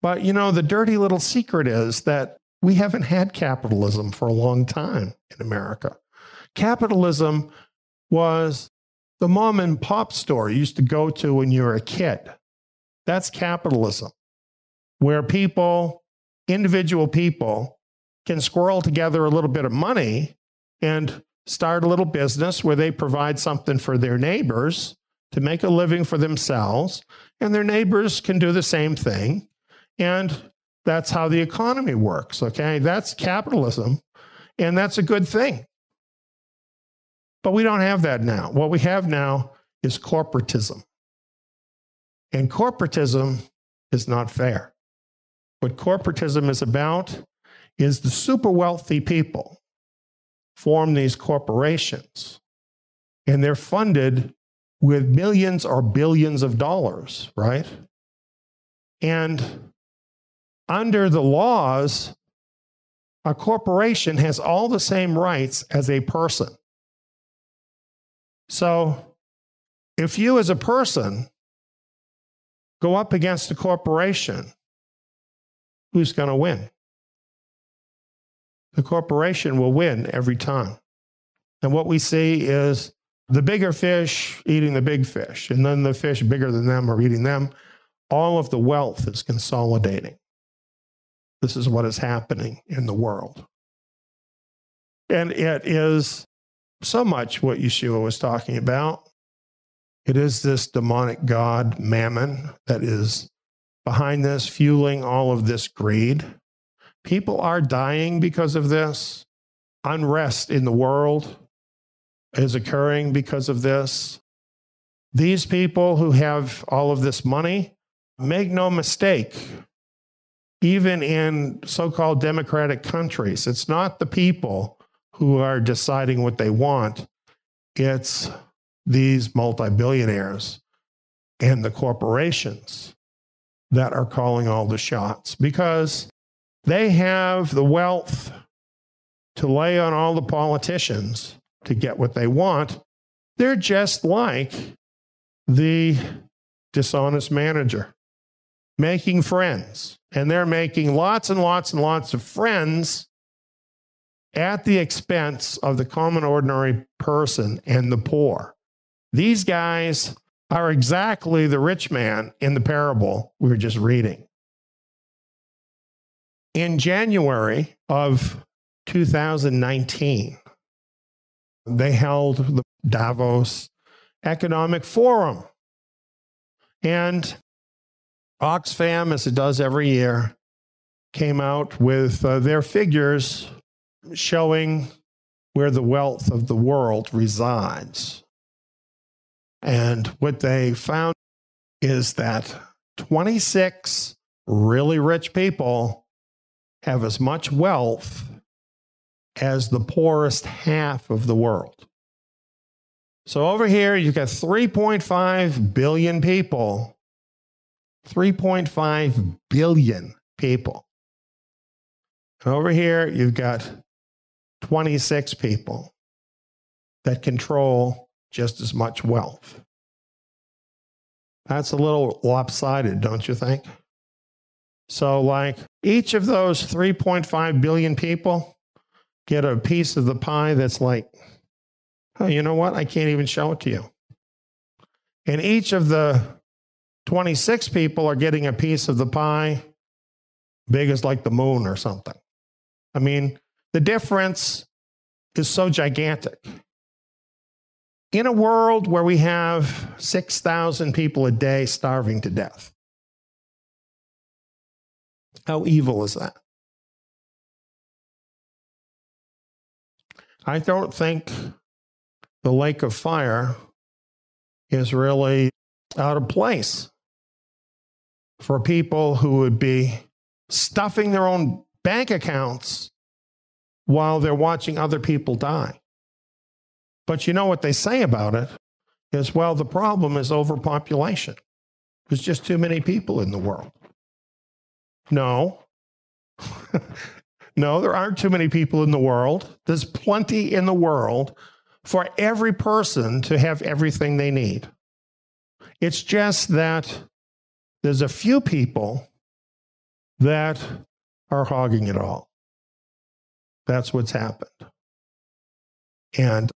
But, the dirty little secret is that we haven't had capitalism for a long time in America. Capitalism was the mom and pop store you used to go to when you were a kid. That's capitalism, where individual people, can squirrel together a little bit of money and start a little business where they provide something for their neighbors to make a living for themselves, and their neighbors can do the same thing. And that's how the economy works, okay? That's capitalism, and that's a good thing. But we don't have that now. What we have now is corporatism. And corporatism is not fair. What corporatism is about is the super wealthy people form these corporations, and they're funded with millions or billions of dollars, right? And under the laws, a corporation has all the same rights as a person. So if you as a person go up against a corporation, who's going to win? The corporation will win every time. And what we see is the bigger fish eating the big fish, and then the fish bigger than them are eating them. All of the wealth is consolidating. This is what is happening in the world. And it is so much what Yeshua was talking about. It is this demonic god, mammon, that is behind this, fueling all of this greed. People are dying because of this. Unrest in the world is occurring because of this. These people who have all of this money, make no mistake, even in so-called democratic countries, it's not the people who are deciding what they want. It's these multi-billionaires and the corporations that are calling all the shots because they have the wealth to lay on all the politicians to get what they want. They're just like the dishonest manager, making friends. And they're making lots and lots and lots of friends at the expense of the common ordinary person and the poor. These guys are exactly the rich man in the parable we were just reading. In January of 2019, they held the Davos Economic Forum. And Oxfam, as it does every year, came out with their figures showing where the wealth of the world resides. And what they found is that 26 really rich people have as much wealth as the poorest half of the world. So over here, you've got 3.5 billion people. 3.5 billion people. And over here, you've got 26 people that control just as much wealth. That's a little lopsided, don't you think? So, like, each of those 3.5 billion people get a piece of the pie that's like, oh, you know what? I can't even show it to you. And each of the 26 people are getting a piece of the pie big as like the moon or something. I mean, the difference is so gigantic. In a world where we have 6,000 people a day starving to death, how evil is that? I don't think the lake of fire is really out of place for people who would be stuffing their own bank accounts while they're watching other people die. But you know what they say about it is, well, the problem is overpopulation. There's just too many people in the world. No. No, there aren't too many people in the world. There's plenty in the world for every person to have everything they need. It's just that there's a few people that are hogging it all. That's what's happened. And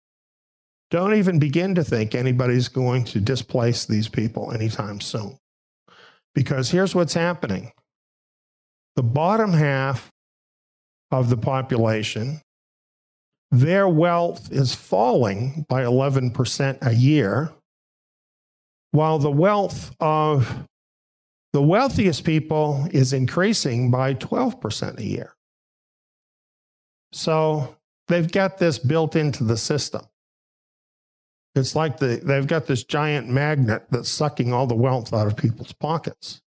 don't even begin to think anybody's going to displace these people anytime soon. Because here's what's happening. The bottom half of the population, their wealth is falling by 11% a year, while the wealth of the wealthiest people is increasing by 12% a year. So they've got this built into the system. It's like they've got this giant magnet that's sucking all the wealth out of people's pockets.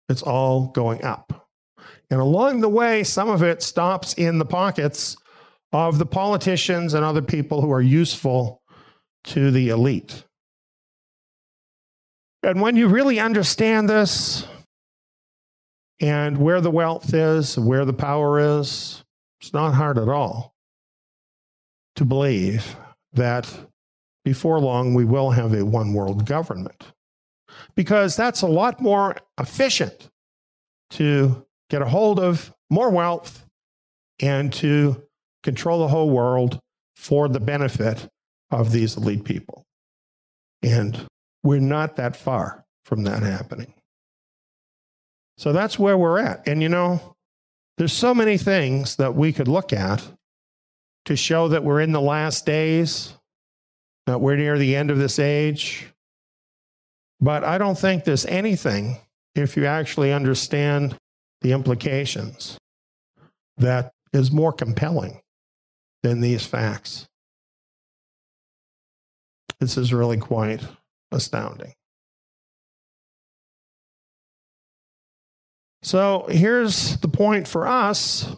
It's all going up. And along the way, some of it stops in the pockets of the politicians and other people who are useful to the elite. And when you really understand this, and where the wealth is, where the power is, it's not hard at all to believe that before long we will have a one world government. Because that's a lot more efficient to get a hold of more wealth and to control the whole world for the benefit of these elite people. And we're not that far from that happening. So that's where we're at. And you know, there's so many things that we could look at to show that we're in the last days, that we're near the end of this age. But I don't think there's anything, if you actually understand the implications, that is more compelling than these facts. This is really quite astounding. So here's the point for us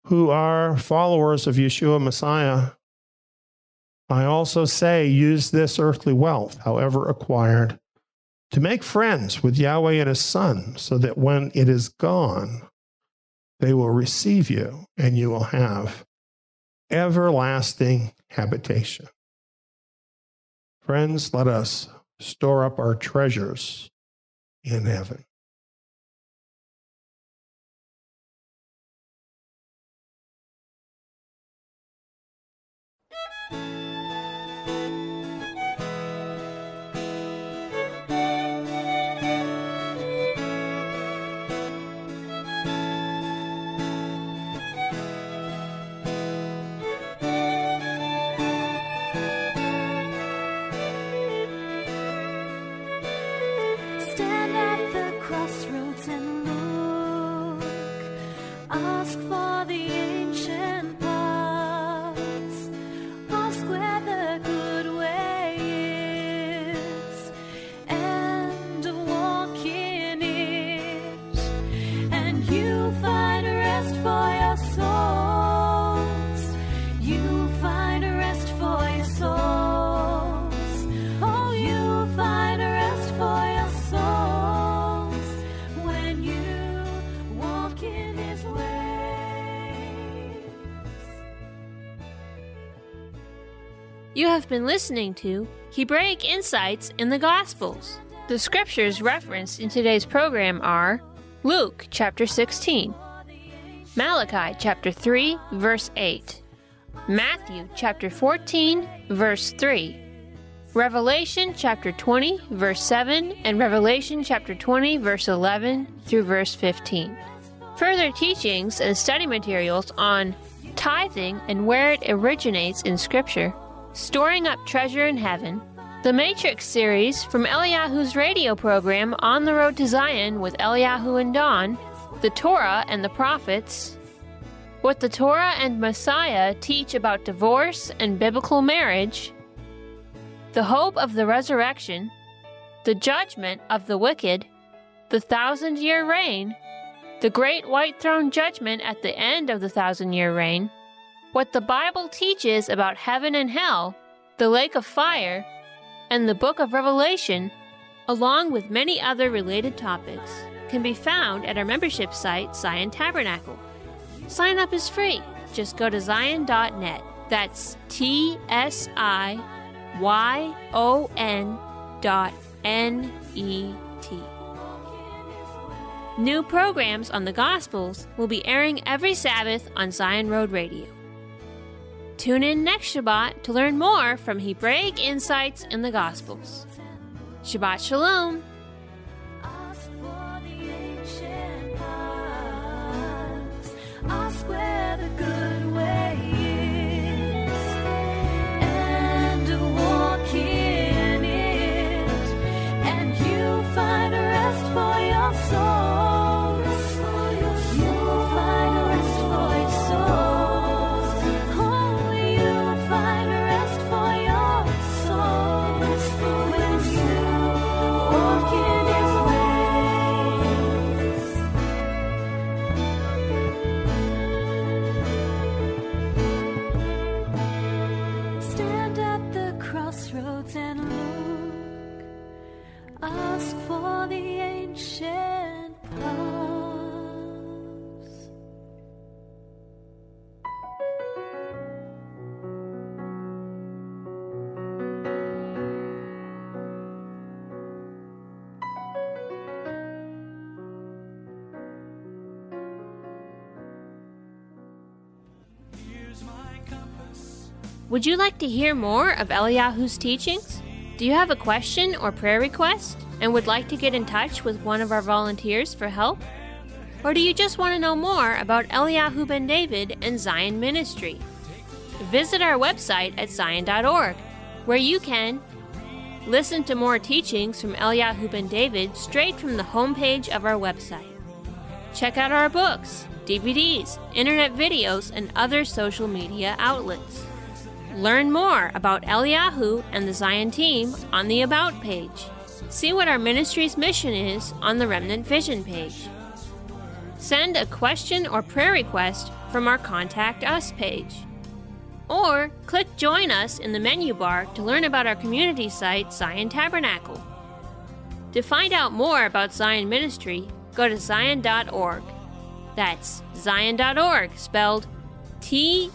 who are followers of Yeshua Messiah. I also say use this earthly wealth, however acquired, to make friends with Yahweh and his Son, so that when it is gone, they will receive you and you will have everlasting habitation. Friends, let us store up our treasures in heaven. Stand at the crossroads and look. Ask for the ancient paths. Ask where the good way is, and walk in it. And you'll find rest for your souls. You'll find rest for your souls. Oh, you'll find rest for your souls when you walk in his ways. You have been listening to Hebraic Insights in the Gospels. The scriptures referenced in today's program are Luke chapter 16, Malachi chapter 3, verse 8, Matthew chapter 14, verse 3, Revelation chapter 20, verse 7, and Revelation chapter 20, verse 11 through verse 15. Further teachings and study materials on tithing and where it originates in Scripture, storing up treasure in heaven, the Matrix series from Eliyahu's radio program On the Road to Zion with Eliyahu and Dawn, the Torah and the Prophets, what the Torah and Messiah teach about divorce and biblical marriage, the hope of the resurrection, the judgment of the wicked, the 1,000-year reign, the great white throne judgment at the end of the 1,000-year reign, what the Bible teaches about heaven and hell, the lake of fire, and the book of Revelation, along with many other related topics, can be found at our membership site, Zion Tabernacle. Sign up is free. Just go to zion.net. That's TSIYON.NET. New programs on the Gospels will be airing every Sabbath on Zion Road Radio. Tune in next Shabbat to learn more from Hebraic Insights in the Gospels. Shabbat Shalom! Ask for the ancient paths. Ask where the good way is, and walk in it, and you'll find rest for your souls. You'll find rest for your souls. Oh, you'll find rest for your souls when you walk in his ways. Stand at the crossroads and look. Ask for the ancient paths. Would you like to hear more of Eliyahu's teachings? Do you have a question or prayer request and would like to get in touch with one of our volunteers for help? Or do you just want to know more about Eliyahu Ben David and Zion Ministry? Visit our website at zion.org, where you can listen to more teachings from Eliyahu Ben David straight from the homepage of our website. Check out our books, DVDs, internet videos, and other social media outlets. Learn more about Eliyahu and the Zion team on the About page. See what our ministry's mission is on the Remnant Vision page. Send a question or prayer request from our Contact Us page. Or click Join Us in the menu bar to learn about our community site, Zion Tabernacle. To find out more about Zion Ministry, go to zion.org. That's zion.org, spelled TSIYON.org.